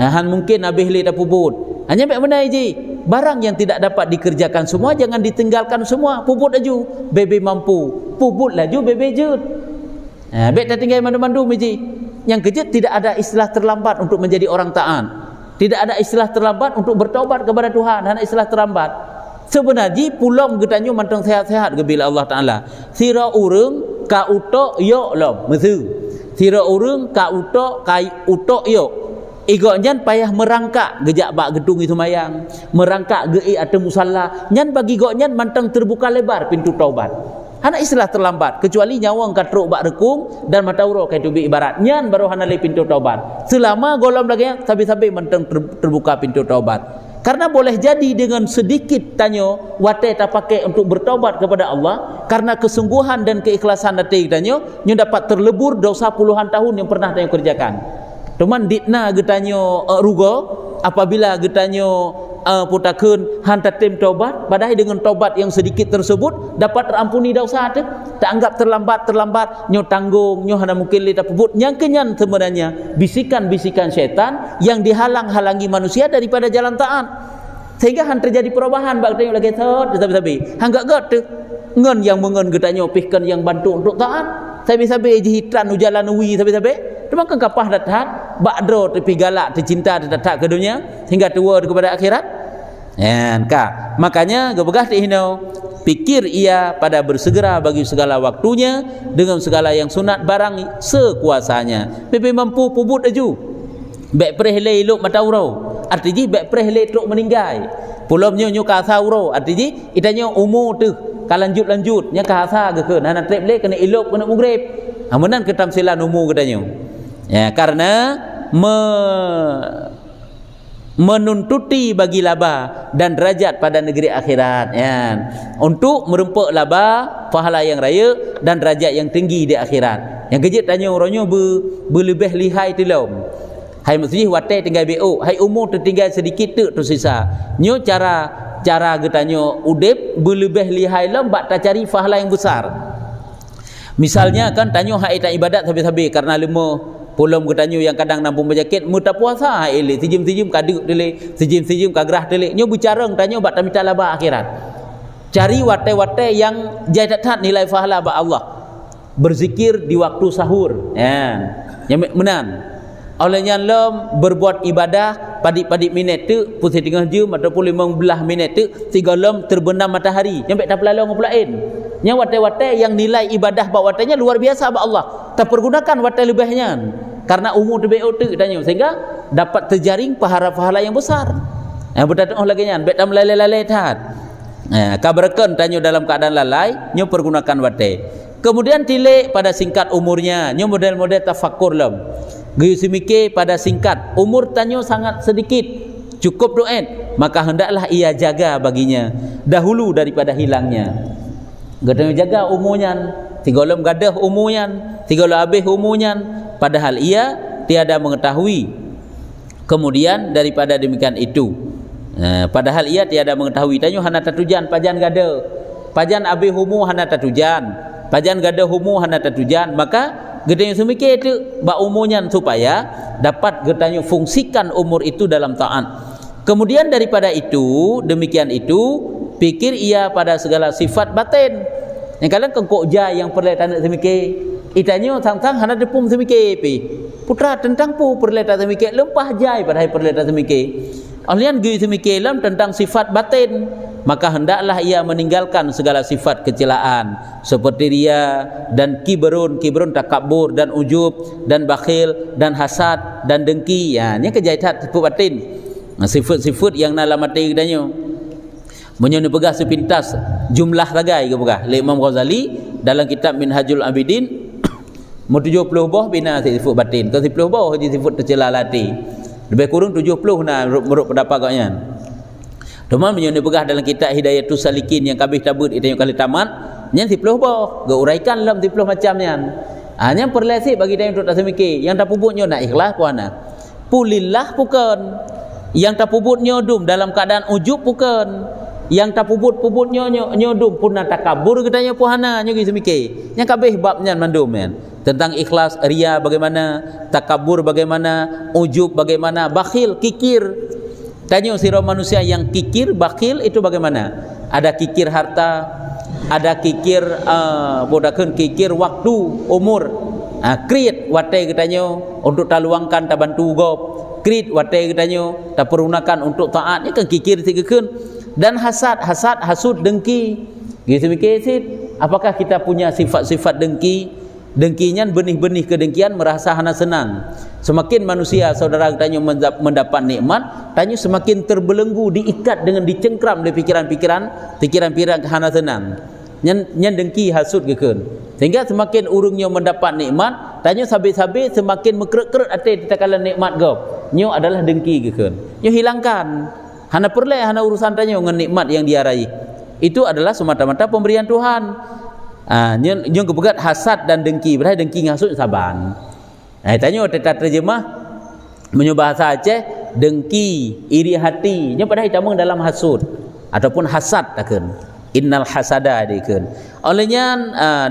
Han mungkin habis le tapubut. Hanya baik benar je. Barang yang tidak dapat dikerjakan semua jangan ditinggalkan semua. Puput laju bebe mampu. Puput laju bebe jut. Baik tak tinggal mandu-mandu meji. Yang kejut tidak ada istilah terlambat untuk menjadi orang taat. Tidak ada istilah terlambat untuk bertaubat kepada Tuhan. Hanya istilah terlambat. Sebenarnya pulang getanyo mantang sehat-sehat ke bila Allah Taala. Sira urang ka utok yok lom mesu. Sira urang ka utok kai utok yok. Ego nyan payah merangkak gejak bak gedung itu mayang, merangkak gei atau musalla. Nyan bagi go nyan mantang terbuka lebar pintu taubat. Hana istilah terlambat kecuali nyawang katruk bak rekung dan matauro kai tubi ibarat. Nyan baru hana le pintu taubat. Selama golom lagi sabi-sabi mantang terbuka pintu taubat. Karena boleh jadi dengan sedikit tanyo watai tak pakai untuk bertaubat kepada Allah, karena kesungguhan dan keikhlasan hati tanyo nyo dapat terlebur dosa puluhan tahun yang pernah tanyo kerjakan. Teman ditna getanyo rugo apabila getanyo putakeun hantar tim taubat, padahal dengan taubat yang sedikit tersebut dapat terampuni dosa tu, tak anggap terlambat nyo tanggung nyo hana mungkin li tapubut yang kenyan sebenarnya bisikan-bisikan syaitan yang dihalang-halangi manusia daripada jalan taat, sehingga han terjadi perubahan bak tengok lagi tapi hanggak gat tu ngen yang mengen getanyo pihkan yang bantu untuk taat sabi-sabi jihitran jalan wi sabi-sabi memang kan kapah datang bakdro tepi galak tercinta datang ke dunia hingga tua kepada akhirat. Ka makanya gabegah tihino pikir ia pada bersegera bagi segala waktunya dengan segala yang sunat barang sekuasanya. Pepe mampu pubut aju bek prehle iluk mataurau artinya bek prehle truk meninggai pulomnya nyo ka saurau artinya itanya umur tu kalanjut nya ka sa gekeun hana trep le kena iluk kena mugrib amunan ketamsilan umur katanya. Karena menuntuti bagi laba dan derajat pada negeri akhirat, untuk merempuk laba pahala yang raya dan derajat yang tinggi di akhirat. Yang kejut tanya orangnya berlebih lihai telom. Hai maksudnya watai tinggal BO, hai umur tertinggal sedikit tu sisa. Nyo cara getanyo udip berlebih lihai lom bak tak cari pahala yang besar. Misalnya kan tanyo hai tak ibadat habis-habis karena lemah pulom getanyo yang kadang nampung berjakit muta puasa hai ele sijim-sijim kaduk dele sijim-sijim kagrah dele nyo bicarang tanyo bak tamita laba akhirat. Cari watai-watai yang jadat nilai pahala ba Allah. Berzikir di waktu sahur. Yang menan. Olehnya lom berbuat ibadah padik-padik minit tu putih tengah jam ataupun 15 minit tu 3 lom terbenam matahari. Yang tak pelalong pulain. Yang watai-watai yang nilai ibadah bak watainya luar biasa ba Allah. Tak pergunakan watai lebihnya. Karena umur TBO tu tanya sehingga dapat terjaring pahala-pahala yang besar. Berdatang lagi nya, bet tam lalai-lalai tat. Kabarkan tanya dalam keadaan lalai, nyo pergunakan watai. Kemudian tilik pada singkat umurnya, nyo model-model tafakur lem. Gaya semike pada singkat, umur tanyo sangat sedikit, cukup duit, maka hendaklah ia jaga baginya dahulu daripada hilangnya. Getanyo jaga umurnya, 3 lem gadah umurnya, 3 lem habis umurnya, padahal ia tiada mengetahui. Kemudian daripada demikian itu, padahal ia tiada mengetahui. Tanyo hana tatujan pajan gadah, pajan habis umur hana tatujan, pajan gadah umur hana tatujan, maka getanyo semikir itu bak umurnya supaya dapat getanyo fungsikan umur itu dalam taat. Kemudian daripada itu, demikian itu pikir ia pada segala sifat batin. Yang kalian kengkok jai yang perlu tanda semikir. Itanyo sang-sang hana depum semikir pi. Putra tentang pu perlu tanda semikir lempah jai pada perlu tanda semikir. Alian gui semikir lam tentang sifat batin. Maka hendaklah ia meninggalkan segala sifat kecelaan seperti ria dan kibrun takabur dan ujub dan bakhil dan hasad dan dengki. Ini kejahatan sifat batin. Sifat-sifat yang dalam hati katanya. Menyono pegah sepintas jumlah tagai ke pegah. Imam Ghazali dalam kitab Minhajul Abidin 70 buah bina sifat batin. Ke 10 buah sifat tercela hati. Lebih kurang 70 nah menurut pendapat katnya. Teman menyono pegah dalam kitab Hidayatus Salikin yang kabeh tabut itu yang kali tamat. Nya 10 buah, geuraikan dalam 10 macamnya. Hanya perlesi bagi dia untuk tak semikir. Yang tak puputnya nak ikhlas puana. Pulillah bukan. Yang tak puputnya dum dalam keadaan ujub bukan. Yang tak puput-puputnya nyodum pun nak takabur katanya puhana nyogi semikir. Yang kabeh babnya mandum kan. Tentang ikhlas, ria bagaimana, takabur bagaimana, ujub bagaimana, bakhil, kikir. Tanya sira manusia yang kikir, bakhil itu bagaimana? Ada kikir harta, ada kikir bodakeun kikir waktu, umur. Krit watai katanya untuk tak luangkan tak bantu gop. Krit watai katanya tak pergunakan untuk taat. Ini kan kikir tigakeun. Dan hasad, hasud, dengki. Gitu mikir sih, apakah kita punya sifat-sifat dengki? Dengkinya benih-benih kedengkian merasa hana senang. Semakin manusia saudara tanya mendapat nikmat, tanya semakin terbelenggu, diikat dengan dicengkram oleh pikiran-pikiran hana senang. Nyan dengki hasud gekeun. Sehingga semakin urungnya mendapat nikmat, tanya sabi-sabi semakin mekerut-kerut hati tatkala nikmat gop. Nyo adalah dengki gekeun. Nyo hilangkan. hana perle hana urusan tanya dengan nikmat yang dia raih. Itu adalah semata-mata pemberian Tuhan. Nyo kebegat hasad dan dengki, berarti dengki ngasut saban. Tanya tata terjemah menyubah bahasa Aceh, dengki, iri hati, nyo pada hitamung dalam hasud ataupun hasad takkan. Innal hasada dikun. Olehnya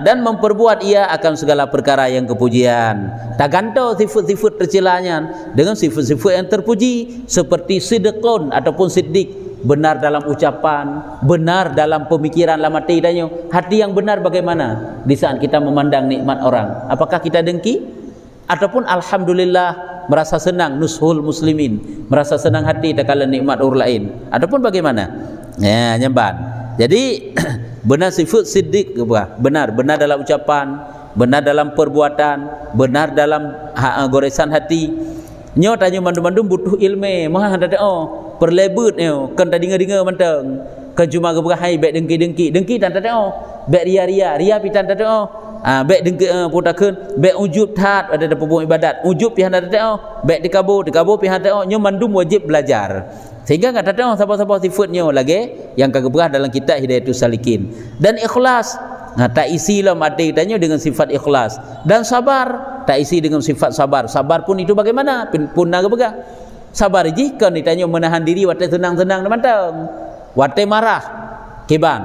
dan memperbuat ia akan segala perkara yang kepujian. Tak gantung sifat-sifat tercelanya dengan sifat-sifat yang terpuji seperti sidqun ataupun siddiq, benar dalam ucapan, benar dalam pemikiran dalam hati tanya. Hati yang benar bagaimana di saat kita memandang nikmat orang? Apakah kita dengki ataupun alhamdulillah merasa senang, nushul muslimin, merasa senang hati tak kala nikmat orang lain ataupun bagaimana? Ya, nyamban. Jadi benar sifat siddiq, benar dalam ucapan, benar dalam perbuatan, benar dalam goresan hati. Nyo tanya mandum-mandum butuh ilmu, mah ada perlebut nyo kan tadi dengar manteng. Kan cuma gebah hai baik dengki dan tadi baik ria pitan tadi baik dengki putakeun baik ujub tat ada pupuk ibadat. Ujub pihan tadi baik dikabur pihan tadi nyo mandum wajib belajar. Sehingga enggak ada siapa-siapa sifatnya lagi yang kagebrah dalam kitab Hidayatus Salikin. Dan ikhlas, tak isi lah mati tanya dengan sifat ikhlas. Dan sabar, tak isi dengan sifat sabar. Sabar pun itu bagaimana? Pun nagebrah. Sabar jika ditanya menahan diri wate tenang-tenang mantang. Wate marah, kiban.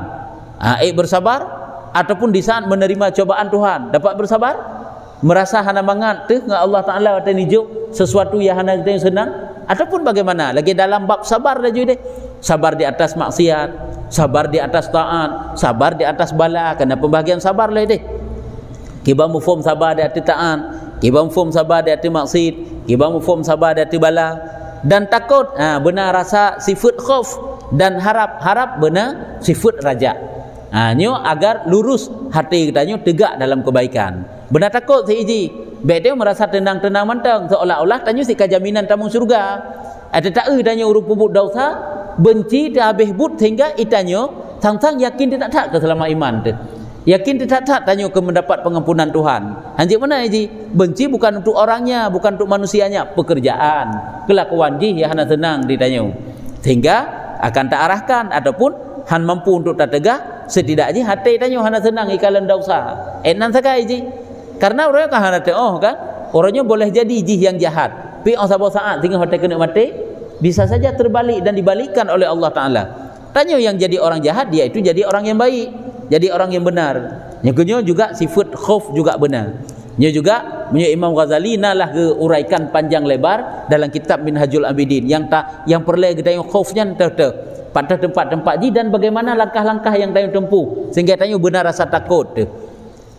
Bersabar ataupun di saat menerima cobaan Tuhan, dapat bersabar? Merasa hana mangat teh dengan Allah Taala wate nijuk sesuatu yang hana kita senang. Ataupun bagaimana lagi dalam bab sabar dah juga deh, sabar di atas maksiat, sabar di atas taat, sabar di atas bala. Kena pembahagian sabar lah deh. Kiba mufhum sabar di atas taat, kiba mufhum sabar di atas maksiat, kiba mufhum sabar di atas bala. Dan takut, benar rasa sifat khauf dan harap benar sifat raja. Nyo agar lurus hati kita nyo tegak dalam kebaikan. Benar takut seiji. Baik dia merasa tenang-tenang mantang seolah-olah tanya si kejaminan tamu surga. Ada tak tanya urut pupuk dosa, benci dah habis but sehingga itanyo tang-tang yakin dia tak keselama iman tu. Yakin dia tak tanya ke mendapat pengampunan Tuhan. Anjir mana ji? Benci bukan untuk orangnya, bukan untuk manusianya, pekerjaan, kelakuan ji yang hana tenang ditanya. Sehingga akan tak arahkan ataupun han mampu untuk tak tegak, setidaknya hati tanya hana tenang ikalan dosa. Enan sakai ji. Karena orangnya kan hana kan, orangnya boleh jadi jih yang jahat. Pi sabar saat tinggal hati kena mati, bisa saja terbalik dan dibalikkan oleh Allah Taala. Tanya yang jadi orang jahat dia itu jadi orang yang baik, jadi orang yang benar. Yang kedua juga sifat khauf juga benar. Nya juga punya Imam Ghazali nalah ke uraikan panjang lebar dalam kitab Minhajul Abidin yang perlu kita yang khaufnya pada tempat-tempat ji dan bagaimana langkah-langkah yang tayo tempuh sehingga tayo benar rasa takut tu.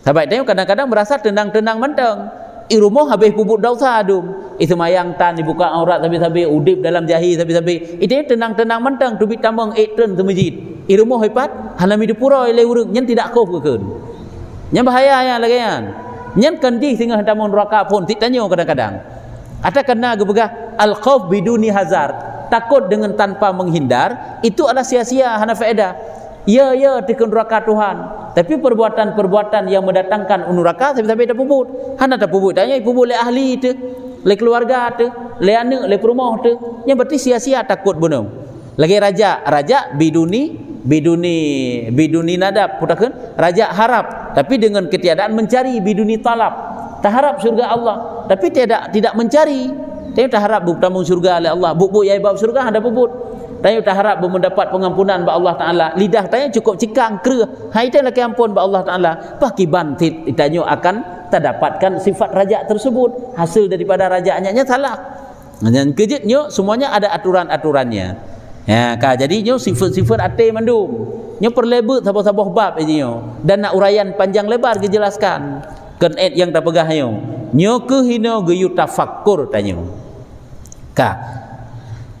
Sahabat tayo kadang-kadang merasa tenang-tenang mantang. Rumah habis pupuk dosa adum. Itu mayang tan dibuka aurat habis-habis udip dalam jahi habis-habis. Itu tenang-tenang mantang tubik tambang turn ke masjid. Rumah hebat halami dipura ile urang nyen tidak kau keun. Nyen bahaya yang lagi kan. Nyen kandi sehingga tamang neraka pun ditanya kadang-kadang. Ada kena gebegah al khauf biduni hazar. Takut dengan tanpa menghindar itu adalah sia-sia hana faedah. Ya tikun neraka Tuhan. Tapi perbuatan-perbuatan yang mendatangkan neraka sampai dah puput. Hana dah puput tanya puput le ahli tu, le keluarga tu, le anak, le rumah tu. Yang berarti sia-sia takut bunuh. Lagi raja biduni nadab putakeun raja harap tapi dengan ketiadaan mencari biduni talab. Tak harap surga Allah tapi tidak mencari. Tanya tak harap bertemu surga oleh Allah. Buk-buk yai bab surga ada puput. Tanya tak harap mendapat pengampunan ba Allah Taala. Lidah tanya cukup cikang kreh. Hai tanya laki ampun ba Allah Taala. Pakiban tanya akan terdapatkan sifat raja tersebut. Hasil daripada rajaannya salah. Dan kejutnya semuanya ada aturan-aturannya. Ya, jadi nyo sifat-sifat ate mandum. Nyo perlebut sabah-sabah bab nyo dan nak uraian panjang lebar dijelaskan. Kan yang tak pegah nyo kehina geyu tafakkur tanya.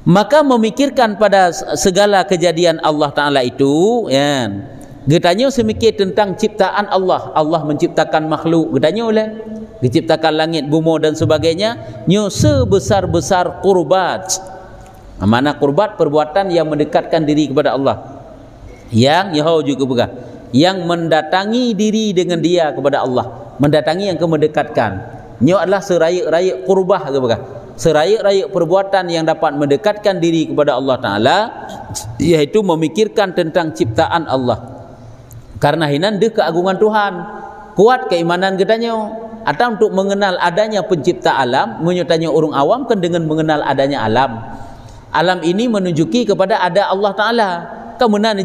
Maka memikirkan pada segala kejadian Allah Ta'ala itu ya, getanya semikir tentang ciptaan Allah. Allah menciptakan makhluk getanya oleh diciptakan langit, bumi dan sebagainya. Nyo sebesar-besar qurbat. Mana qurbat? Perbuatan yang mendekatkan diri kepada Allah. Yang Yahoo juga pegang, yang mendatangi diri dengan dia kepada Allah, mendatangi yang mendekatkan. Nyo adalah seraya-raya qurbah ke pegang. seraya-raya perbuatan yang dapat mendekatkan diri kepada Allah Ta'ala, iaitu memikirkan tentang ciptaan Allah. Karena hinan deh keagungan Tuhan, kuat keimanan katanya. Atau untuk mengenal adanya pencipta alam, menyertanya orang awam kan dengan mengenal adanya alam. Alam ini menunjuki kepada ada Allah Ta'ala. Kemudian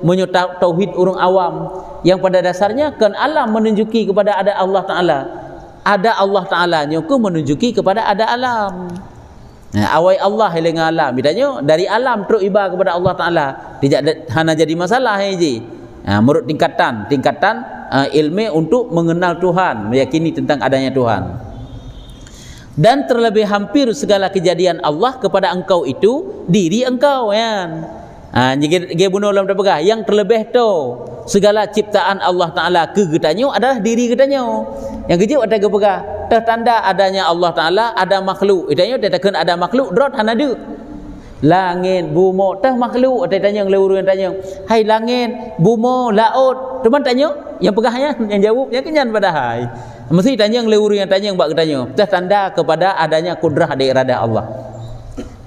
menyo tauhid orang awam yang pada dasarnya kan alam menunjuki kepada ada Allah Ta'ala. Ada Allah Ta'ala nyoku menunjuki kepada ada alam. Nah, awai Allah hilang alam. Bedanya dari alam terus iba kepada Allah Ta'ala. Tidak hanya jadi masalah haji. Nah, menurut tingkatan ilmu untuk mengenal Tuhan, meyakini tentang adanya Tuhan. Dan terlebih hampir segala kejadian Allah kepada engkau itu diri engkau kan. Jika bunuh dalam terpegah yang terlebih tu segala ciptaan Allah Ta'ala ke getanyo adalah diri getanyo. Yang kecil ada kepegah tertanda adanya Allah Ta'ala ada makhluk. Itanyo tekan ada makhluk drot hanadu. Langit, bumo, tah makhluk. Ada tanya yang lewur yang tanya, hai langit, bumo, laut. Teman tanya, yang pegahnya, yang jawab, yang kenyan pada hai. Mesti tanya yang lewur yang tanya, yang bak tanya. Tah tanda kepada adanya kudrah dan iradah Allah.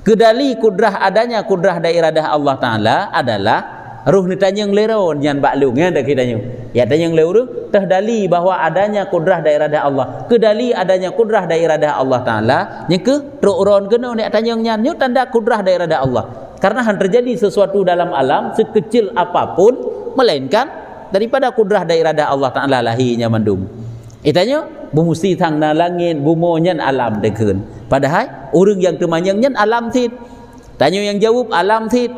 Kedali kudrah adanya kudrah dan iradah Allah Ta'ala adalah ruh ni tanya yang leron, yang bak lung, yang tak tanya. Ya tanya yang lewur, tah dali bahawa adanya kudrah dan iradah Allah. Kedali adanya kudrah dan iradah Allah Ta'ala. Yang ke, teruron kena ni tanya yang nyanyi, tanda kudrah dan iradah Allah. Karena terjadi sesuatu dalam alam, sekecil apapun, melainkan daripada kudrah dan iradah Allah Ta'ala lahirnya mandum. Itanya, bumusti thang na langit, bumo nyan alam dekun. Padahal, orang yang temanyang nyan alam tit. Tanya yang jawab, alam tit.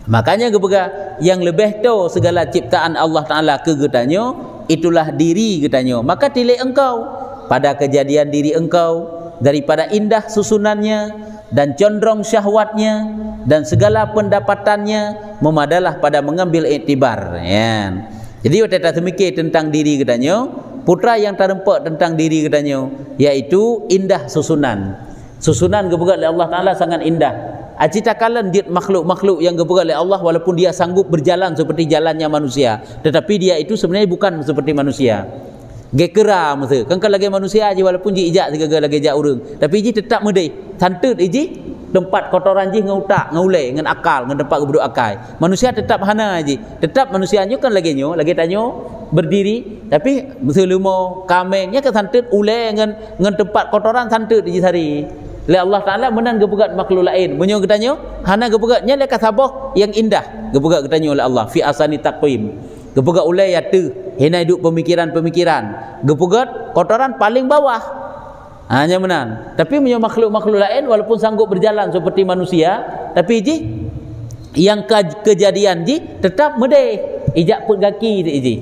Makanya kepega yang lebih tahu segala ciptaan Allah Ta'ala ke getanyo, itulah diri getanyo. Maka tilik engkau pada kejadian diri engkau, daripada indah susunannya dan condrong syahwatnya dan segala pendapatannya, memadalah pada mengambil iktibar ya. Jadi kita semikir tentang diri getanyo, putra yang terempak tentang diri getanyo, yaitu indah susunan. Susunan kepega oleh Allah Ta'ala sangat indah. Acitakalan dia makhluk-makhluk yang geberat oleh Allah, walaupun dia sanggup berjalan seperti jalannya manusia, tetapi dia itu sebenarnya bukan seperti manusia. Gekera masa kan lagi manusia aja, walaupun dia ijak segala lagi ijak orang, tapi dia tetap medai santet iji tempat kotoran ji ngautak ngaulai dengan akal dengan tempat gebuduk akal. Manusia tetap hana aja, tetap manusianya kan lagi tanyo berdiri, tapi seluma kamengnya kan santet ulai dengan tempat kotoran santet iji sari. Oleh Allah Ta'ala menan gebegat makhluk lain. Menyo getanyo hana gebegatnya leka sabah yang indah. Gebegat getanyo oleh Allah fi asani taqwim. Gebegat ulai yatu hina hidup pemikiran-pemikiran. Gebegat kotoran paling bawah. Hanya menan. Tapi menyo makhluk-makhluk lain walaupun sanggup berjalan seperti manusia, tapi ji yang kejadian ji tetap medai. Ijak pegaki ji.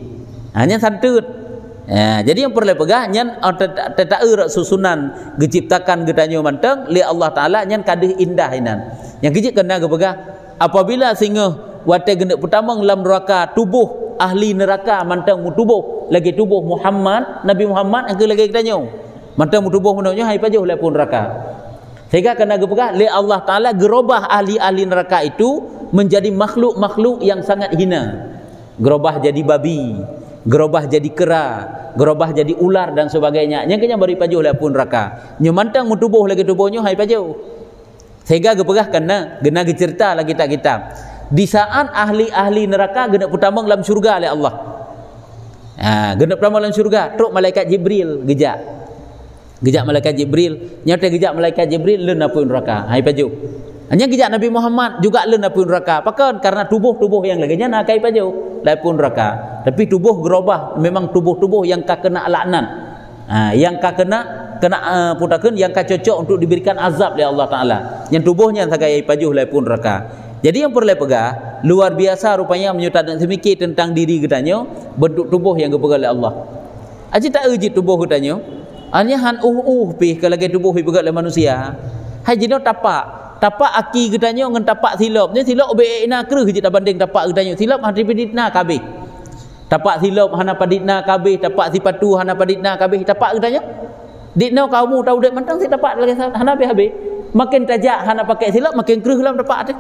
Hanya santut. Ya, jadi yang perlu pegah nyan tetaer susunan diciptakan getanyo manteng li Allah Ta'ala nyan kadih indah inan. Yang kecil kena gepegah apabila singa wate gendak pertama dalam neraka tubuh ahli neraka manteng mu tubuh lagi tubuh Muhammad Nabi Muhammad yang lagi getanyo manteng mu tubuh menonyo hai pajuh lepun neraka. Sehingga kena gepegah li Allah Ta'ala gerobah ahli-ahli neraka itu menjadi makhluk-makhluk yang sangat hina. Gerobah jadi babi, gerobah jadi kera, gerobah jadi ular dan sebagainya. Yang kena beri pajuh lepun neraka. Nyo mantang mu tubuh lagi tubuhnya hai pajuh. Sehingga gepegah kena gena cerita lagi kita. Di saat ahli-ahli neraka gena pertama dalam syurga oleh Allah. Gena pertama dalam syurga, truk malaikat Jibril gejak. Gejak malaikat Jibril, nyata gejak malaikat Jibril leun apun neraka. Hai pajuh. Hanya gejak Nabi Muhammad juga leun apun neraka. Pakan karena tubuh-tubuh yang lagi nya nak kai pajuh lepun neraka. Tapi tubuh gerobah memang tubuh-tubuh yang kena laknat. Yang kena putakeun yang cocok untuk diberikan azab oleh Allah Ta'ala. Yang tubuhnya sagai pajuh lepun neraka. Jadi yang perlu pegah luar biasa rupanya menyutat dan semikir tentang diri getanyo, bentuk tubuh yang gepegal oleh Allah. Aji tak uji tubuh getanyo. Hanya han pi kalau lagi tubuh dipegal oleh manusia. Haji no tapak aki getanyo ngan tapak silap. Nya silap obeina kreuh je tak banding tapak getanyo. Silap hati paditna kabeh. Tapak silap hana paditna kabeh, tapak sipatu hana paditna kabeh. Tapak getanyo ditna kamu tahu dek mantang si tapak lagi hana habis. Makin tajak hana pakai silap makin kreuh dalam tapak tu.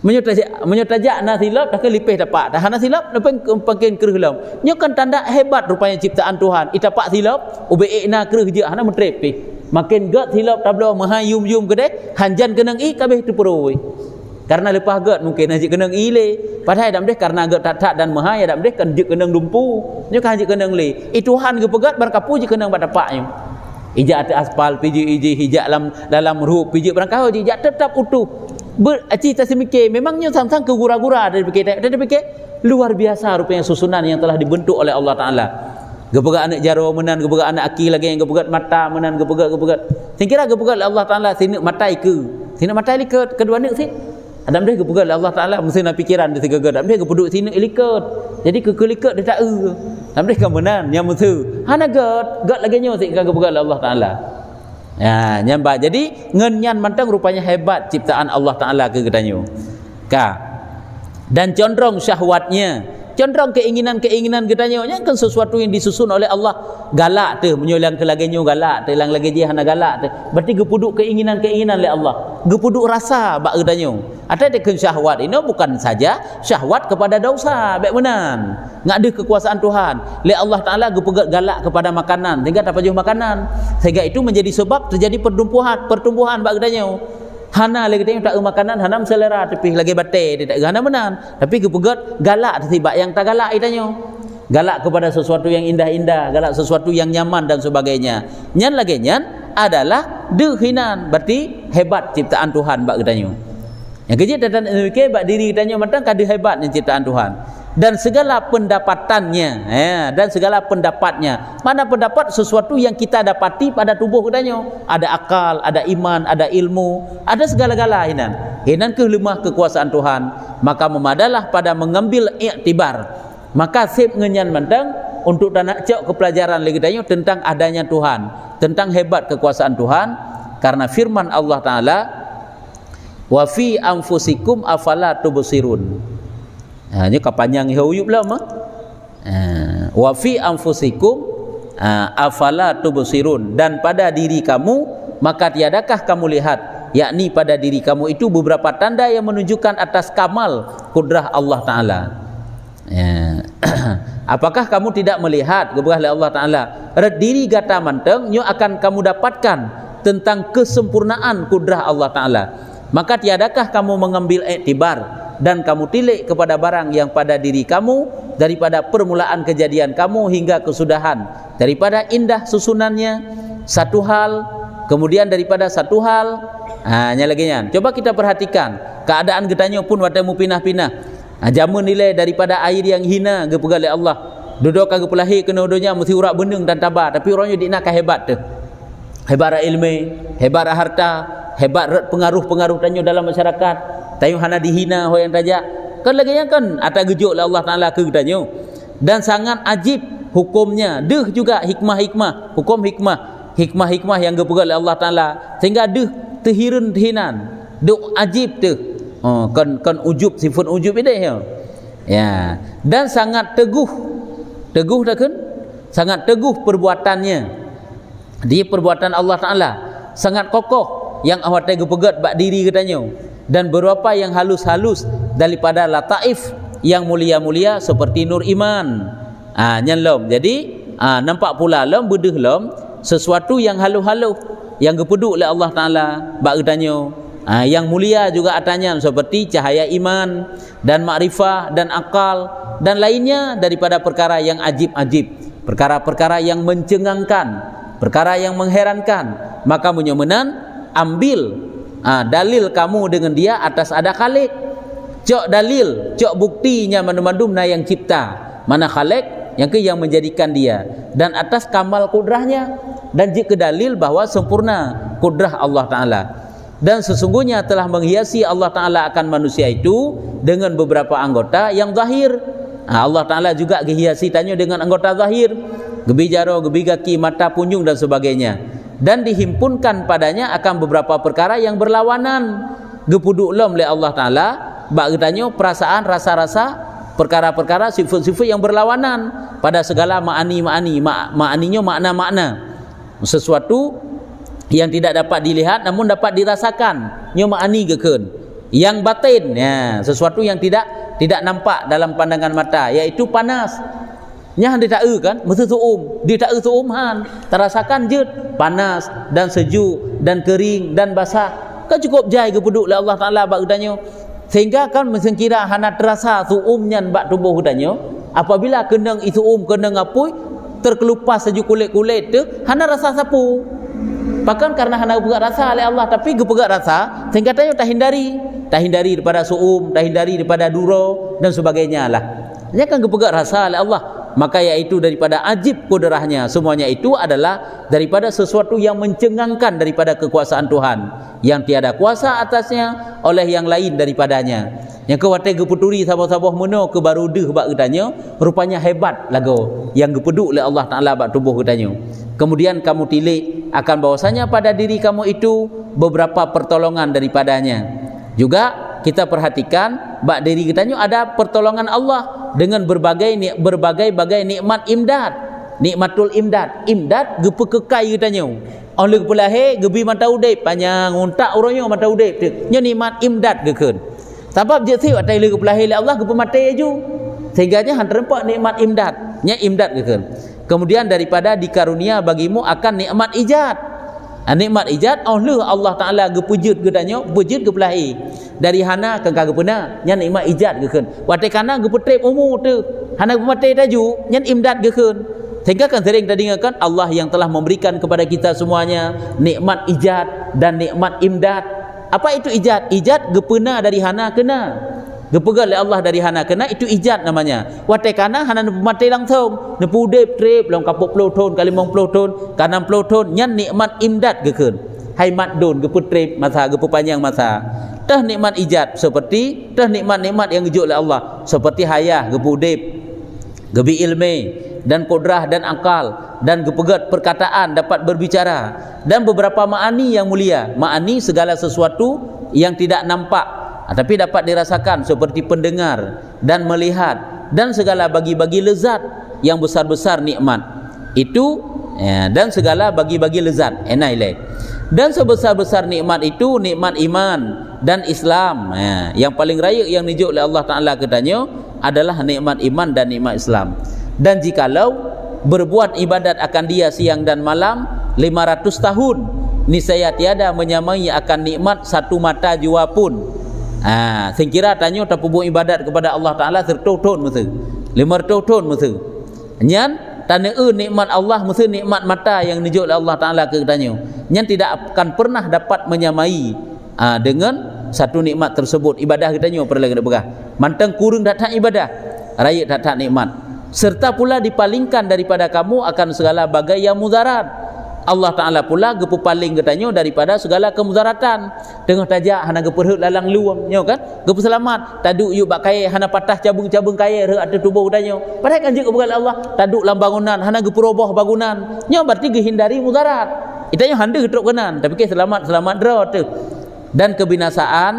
Menyotajak na silap dah kelipih tapak. Dah hana silap makin kreuh dalam. Nya kan tanda hebat rupanya ciptaan Tuhan. Itapak silap obeina kreuh je hana metrep pi. makin gat hilap tablo mahayum-yum kedai hanjan kenang i kabeh tu peroi karena lepas gat mungkin haji kenang i le padahal dak deh karena gat tak dan mahaya dak deh kan je kenang dumpu nya kan haji kenang le i Tuhan ke pegat berkapu je kenang badapaknya ija atas aspal piji iji hijak dalam ruh piji berangkau hijak tetap utuh beraci tak semikir memangnya sang-sang kegura-gura dari fikir luar biasa rupanya susunan yang telah dibentuk oleh Allah Ta'ala. Gepegat anak jaro menan, gepegat anak aki lagi yang gepegat mata menan, gepegat singkira gepegat Allah Ta'ala sini matai ke sini matai likat kedua ni sih adam dia gepegat Allah Ta'ala mesti nak pikiran dia segala adam dia gepeduk sini likat jadi kekelikat dia tak adam dia kemenan yang mesti hana gat lagi nyo sih gepegat Allah Ta'ala ya nyamba jadi ngenyan mantang rupanya hebat ciptaan Allah Ta'ala ke katanya dan condrong syahwatnya condrong keinginan-keinginan katanya kan sesuatu yang disusun oleh Allah galak tu menyolang ke laginya galak tu lang lagi dia hana galak tu berarti gepuduk keinginan-keinginan oleh Allah gepuduk rasa bak katanya ada dekan syahwat ini bukan saja syahwat kepada dosa baik menan ngak ada kekuasaan Tuhan le Allah Taala gepegat galak kepada makanan sehingga tak pajuh makanan sehingga itu menjadi sebab terjadi pertumbuhan bak katanya hana lagi tengok tak makanan hanam selera tapi lagi batai dia tak hana menan tapi kepegat galak tiba yang tak galak itanya galak kepada sesuatu yang indah-indah galak sesuatu yang nyaman dan sebagainya nyan lagi nyan adalah dehinan berarti hebat ciptaan Tuhan bak katanya yang kejit dan fikir bak diri katanya matang kada hebatnya ciptaan Tuhan dan segala pendapatannya dan segala pendapatnya mana pendapat sesuatu yang kita dapati pada tubuh katanya ada akal ada iman ada ilmu ada segala-gala hinan kelemah kekuasaan Tuhan maka memadalah pada mengambil iktibar maka sip ngenyan mantang untuk nak cek ke pelajaran lagi katanya tentang adanya Tuhan tentang hebat kekuasaan Tuhan karena firman Allah Ta'ala wa fi anfusikum afala tubsirun ini kapanjang huyub lah mah wa fi anfusikum afala tubsirun dan pada diri kamu maka tiadakah kamu lihat yakni pada diri kamu itu beberapa tanda yang menunjukkan atas kamal kudrah Allah Ta'ala apakah kamu tidak melihat keberkah Allah Ta'ala diri gata manteng nyo akan kamu dapatkan tentang kesempurnaan kudrah Allah Ta'ala maka tiadakah kamu mengambil iktibar dan kamu tilik kepada barang yang pada diri kamu daripada permulaan kejadian kamu hingga kesudahan daripada indah susunannya satu hal kemudian daripada satu hal nyalaginya coba kita perhatikan keadaan getanya pun watamu pinah-pinah jamun nilai daripada air yang hina gepegal oleh Allah duduk kagak pelahir kena udonya mesti urak beneng dan tabah tapi orangnya diknak hebat tu hebat ilmu hebat harta hebat pengaruh-pengaruh tanya dalam masyarakat tayu hana dihina ho yang tajak kan lagi yang kan atas gejuk Allah Ta'ala ke katanya dan sangat ajib hukumnya deh juga hikmah-hikmah hukum hikmah yang gepegal Allah Ta'ala sehingga deh terhirun hinan deh ajib tu kan ujub sifat ujub ini ya dan sangat teguh dah kan sangat teguh perbuatannya dia perbuatan Allah Ta'ala sangat kokoh yang awak gepegat bak diri katanya dan beberapa yang halus-halus daripada lataif yang mulia-mulia seperti nur iman nyan lom jadi nampak pula lom bedeh lom sesuatu yang halu-halu yang gepeduk oleh Allah Ta'ala bak katanya yang mulia juga atanya seperti cahaya iman dan makrifah dan akal dan lainnya daripada perkara yang ajib-ajib perkara-perkara yang mencengangkan perkara yang mengherankan maka menyemenan ambil dalil kamu dengan dia atas ada khalik cok dalil cok buktinya mandu-mandu na yang cipta mana khalik yang menjadikan dia dan atas kamal kudrahnya dan jika dalil bahwa sempurna kudrah Allah Ta'ala dan sesungguhnya telah menghiasi Allah Ta'ala akan manusia itu dengan beberapa anggota yang zahir Allah Ta'ala juga dihiasi tanya dengan anggota zahir gebi jaro, gebi kaki, mata, punjung dan sebagainya dan dihimpunkan padanya akan beberapa perkara yang berlawanan gepuduk lom oleh Allah Ta'ala bak tanya perasaan rasa-rasa perkara-perkara sifat-sifat yang berlawanan pada segala ma'aninya makna-makna sesuatu yang tidak dapat dilihat namun dapat dirasakan nyo ma'ani geken yang batin sesuatu yang tidak nampak dalam pandangan mata yaitu panas Nya dia tak kan, mesti tuum. Dia tak tuum han, terasakan je panas dan sejuk dan kering dan basah. Kan cukup jai ke peduk oleh Allah Taala bak katanya. Sehingga kan mesti kira hana terasa tuumnya bak tubuh katanya. Apabila kena itu kena ngapui terkelupas sejuk kulit-kulit tu hana rasa sapu. Bahkan karena hana pegat rasa oleh Allah, tapi gepegat rasa sehingga katanya tak hindari daripada suum, tak hindari daripada duro dan sebagainya lah. Dia kan gepegat rasa oleh Allah. Maka iaitu daripada ajib kudrahnya, semuanya itu adalah daripada sesuatu yang mencengangkan daripada kekuasaan Tuhan yang tiada kuasa atasnya oleh yang lain daripadanya. Yang kewate geputuri sabah-sabah meno ke barudeh bak katanya, rupanya hebat lagu yang gepeduk oleh Allah Taala bak tubuh katanya. Kemudian kamu tilik akan bahwasanya pada diri kamu itu beberapa pertolongan daripadanya. Juga kita perhatikan bak diri katanya ada pertolongan Allah dengan berbagai nikmat imdad. Nikmatul imdad. Imdad gepe kekai katanya. Oleh kepelahe gebi mata udip panjang untak orangnya mata udip. Nya nikmat imdad gekeun. Sebab je siu atai le kepelahe Allah gepe mate aju. Sehingganya han terempak nikmat imdad. Nya imdad gekeun. Kemudian daripada dikarunia bagimu akan nikmat ijad. Nikmat ijad Allah Taala gepujud katanya, pujud kepelahe. Dari hana ke kagepena nya nikmat ijad gekeun. Wate kana gepetrep umur tu. Hana mate taju nya imdad gekeun. Sehingga kan sering tadi dengarkan Allah yang telah memberikan kepada kita semuanya nikmat ijad dan nikmat imdad. Apa itu ijad? Ijad gepena dari hana kena. Gepegal oleh Allah dari hana kena itu ijad namanya. Wate kana hana mate langsung. Nepu dep trep long kapuk 10 tahun kali 50 tahun, ka 60 tahun nya nikmat imdad gekeun. Hai mat don gepetrep masa gepepanjang masa. Tah nikmat ijad seperti tah nikmat-nikmat yang dijuk oleh Allah seperti hayah gepudip, gebi ilmu dan kudrah dan akal dan gepegat perkataan dapat berbicara dan beberapa ma'ani yang mulia. Ma'ani segala sesuatu yang tidak nampak tapi dapat dirasakan seperti pendengar dan melihat dan segala bagi-bagi lezat yang besar-besar nikmat itu ya, dan segala bagi-bagi lezat enailai. Dan sebesar-besar nikmat itu nikmat iman dan Islam ya. Yang paling raya yang dijuk oleh Allah Ta'ala katanya adalah nikmat iman dan nikmat Islam. Dan jikalau berbuat ibadat akan dia siang dan malam 500 tahun niscaya tiada menyamai akan nikmat satu mata jua pun. Sing kira tanya tak buat ibadat kepada Allah Ta'ala tertutun mesti 500 tahun mesti nyan tanda nikmat Allah mesti nikmat mata yang dijuk oleh Allah Ta'ala ke katanya yang tidak akan pernah dapat menyamai dengan satu nikmat tersebut. Ibadah katanya perlu kena pegah mantang kurung datang ibadah raya datang nikmat serta pula dipalingkan daripada kamu akan segala bagai yang mudarat. Allah Ta'ala pula gepu paling katanya daripada segala kemudaratan. Tengah tajak hana geperhut lalang luang nyo kan gepu selamat taduk yuk bak kaya hana patah cabung-cabung kaya rek ada tubuh katanya. Padahal kan jik kepada Allah taduk lam bangunan hana gepu roboh bangunan nyo berarti gehindari mudarat. Itanya handa getruk kanan tapi ke selamat dra tu. Dan kebinasaan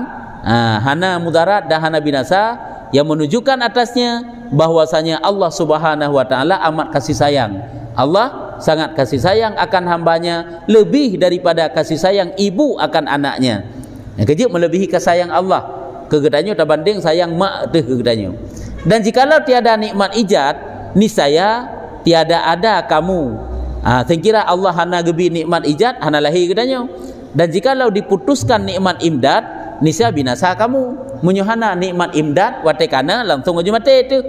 hana mudarat dan hana binasa yang menunjukkan atasnya bahwasanya Allah Subhanahu wa Ta'ala amat kasih sayang. Allah sangat kasih sayang akan hambanya lebih daripada kasih sayang ibu akan anaknya. Yang kejip melebihi kasih sayang Allah kegedanyo terbanding sayang mak tu kegedanyo. Dan jikalau tiada nikmat ijad niscaya tiada ada kamu. Saya kira Allah hana gebi nikmat ijad hana lahir kegedanyo. Dan jikalau diputuskan nikmat imdad niscaya binasa kamu. Menyuhana nikmat imdad watekana langsung aja mati tu.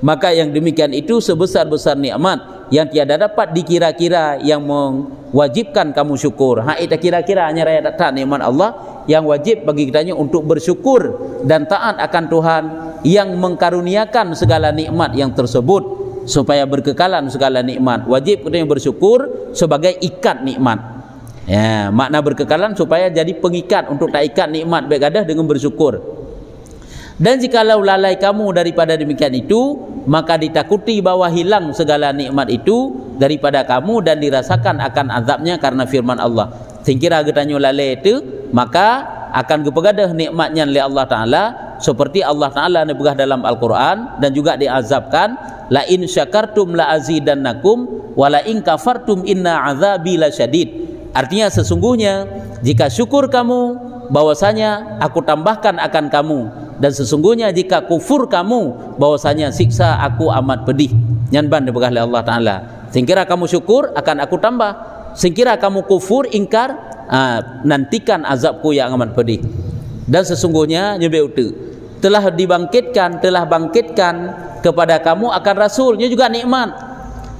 Maka yang demikian itu sebesar-besar nikmat yang tiada dapat dikira-kira yang mewajibkan kamu syukur. Itu kira-kira hanya raya datang nikmat Allah yang wajib bagi kitanya untuk bersyukur dan taat akan Tuhan yang mengkaruniakan segala nikmat yang tersebut supaya berkekalan segala nikmat. Wajib kitanya bersyukur sebagai ikat nikmat. Ya, makna berkekalan supaya jadi pengikat untuk tak ikat nikmat baik ada dengan bersyukur. Dan jikalau lalai kamu daripada demikian itu, maka ditakuti bahwa hilang segala nikmat itu daripada kamu dan dirasakan akan azabnya karena firman Allah. Singkira getanyo lalai itu, maka akan kepegadah nikmatnya oleh Allah Ta'ala seperti Allah Ta'ala nebegah dalam Al-Quran dan juga diazabkan la in syakartum la azidannakum wa la in kafartum inna azabi lasyadid. Artinya sesungguhnya jika syukur kamu bahwasanya aku tambahkan akan kamu dan sesungguhnya jika kufur kamu bahwasanya siksa aku amat pedih. Nyanban dibegah oleh Allah Taala. Singkira kamu syukur akan aku tambah, singkira kamu kufur ingkar nantikan azabku yang amat pedih. Dan sesungguhnya telah bangkitkan kepada kamu akan rasulnya juga nikmat.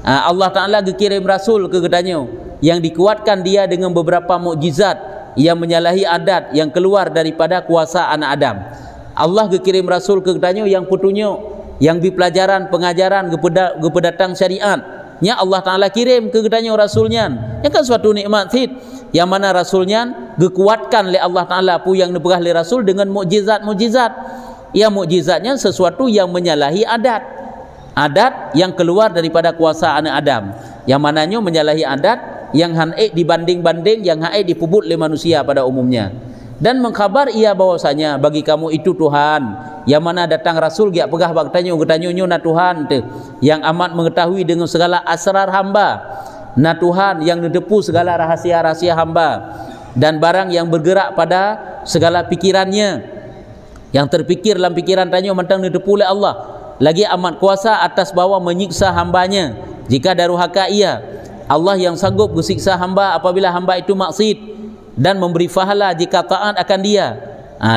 Allah Taala kirim rasul ke kepadanya yang dikuatkan dia dengan beberapa mukjizat yang menyalahi adat yang keluar daripada kuasa anak Adam. Allah kirim rasul ke kepadanya yang petunjuk, yang pelajaran pengajaran kepedatang syariat. Nya Allah Taala kirim ke kepadanya rasulnya. Yang kan suatu nikmat sid yang mana rasulnya dikuatkan oleh Allah Taala pu yang diberah oleh rasul dengan mukjizat-mukjizat. Yang mukjizatnya sesuatu yang menyalahi adat yang keluar daripada kuasa anak Adam, yang mananya menyalahi adat yang haid dibanding-banding yang haid dipubut oleh manusia pada umumnya, dan mengkhabar ia bahwasanya bagi kamu itu Tuhan yang mana datang rasul giak pegah bertanya na Tuhan tu yang amat mengetahui dengan segala asrar hamba, na Tuhan yang mendepu segala rahasia-rahasia hamba dan barang yang bergerak pada segala pikirannya, yang terpikir dalam pikiran tanya mentang didepu oleh Allah, lagi amat kuasa atas bawah menyiksa hambanya jika daruhaka ia. Allah yang sanggup bersiksa hamba apabila hamba itu maksiat dan memberi pahala jika taat akan dia.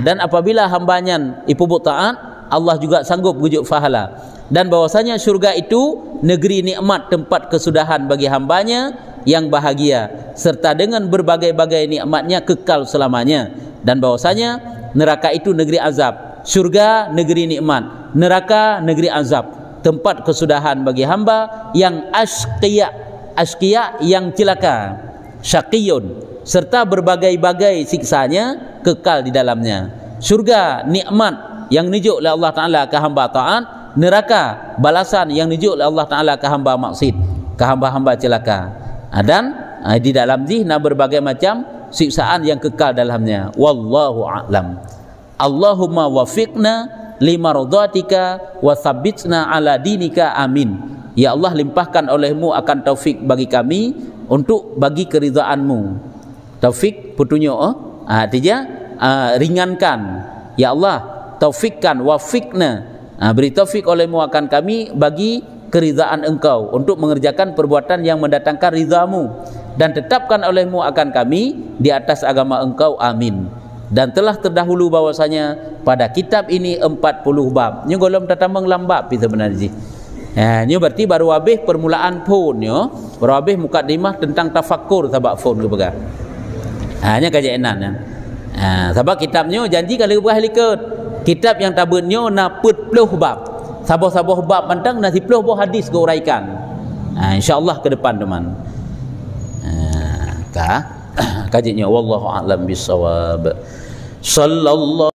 Dan apabila hambanya ipubut taat, Allah juga sanggup gujuk pahala. Dan bahwasanya syurga itu negeri nikmat, tempat kesudahan bagi hambanya yang bahagia, serta dengan berbagai-bagai nikmatnya kekal selamanya. Dan bahwasanya neraka itu negeri azab, syurga negeri nikmat, neraka negeri azab, tempat kesudahan bagi hamba yang asqiya yang celaka, syaqiyun, serta berbagai-bagai siksanya kekal di dalamnya. Syurga nikmat yang nijuk oleh Allah Taala ke hamba taat, neraka balasan yang nijuk oleh Allah Taala ke hamba maksiat, ke hamba-hamba celaka. Dan di dalam zihna berbagai macam siksaan yang kekal dalamnya. Wallahu a'lam. Allahumma wafiqna limardatika wa tsabbitna ala dinika, amin. Ya Allah, limpahkan olehmu akan taufik bagi kami untuk bagi keridhaanmu. Taufik petunjuk, artinya ringankan. Ya Allah, taufikkan, wafiqna, beri taufik olehmu akan kami bagi keridhaan engkau untuk mengerjakan perbuatan yang mendatangkan ridhamu, dan tetapkan olehmu akan kami di atas agama engkau, amin. Dan telah terdahulu bahwasanya pada kitab ini 40 bab. Ini golong tatambang lambab itu sebenarnya. Ini berarti baru habis permulaan pun yo. Baru habis mukadimah tentang tafakkur sabak pun ke pegang. Hanya kajainan ya. Sebab kitabnya janji kalau berah likut. Kitab yang tabunnya na 40 bab. Sabah-sabah bab mentang na 10 buah hadis ke uraikan. Insya-Allah ke depan teman. Kajinya wallahu a'lam bissawab. Sallallahu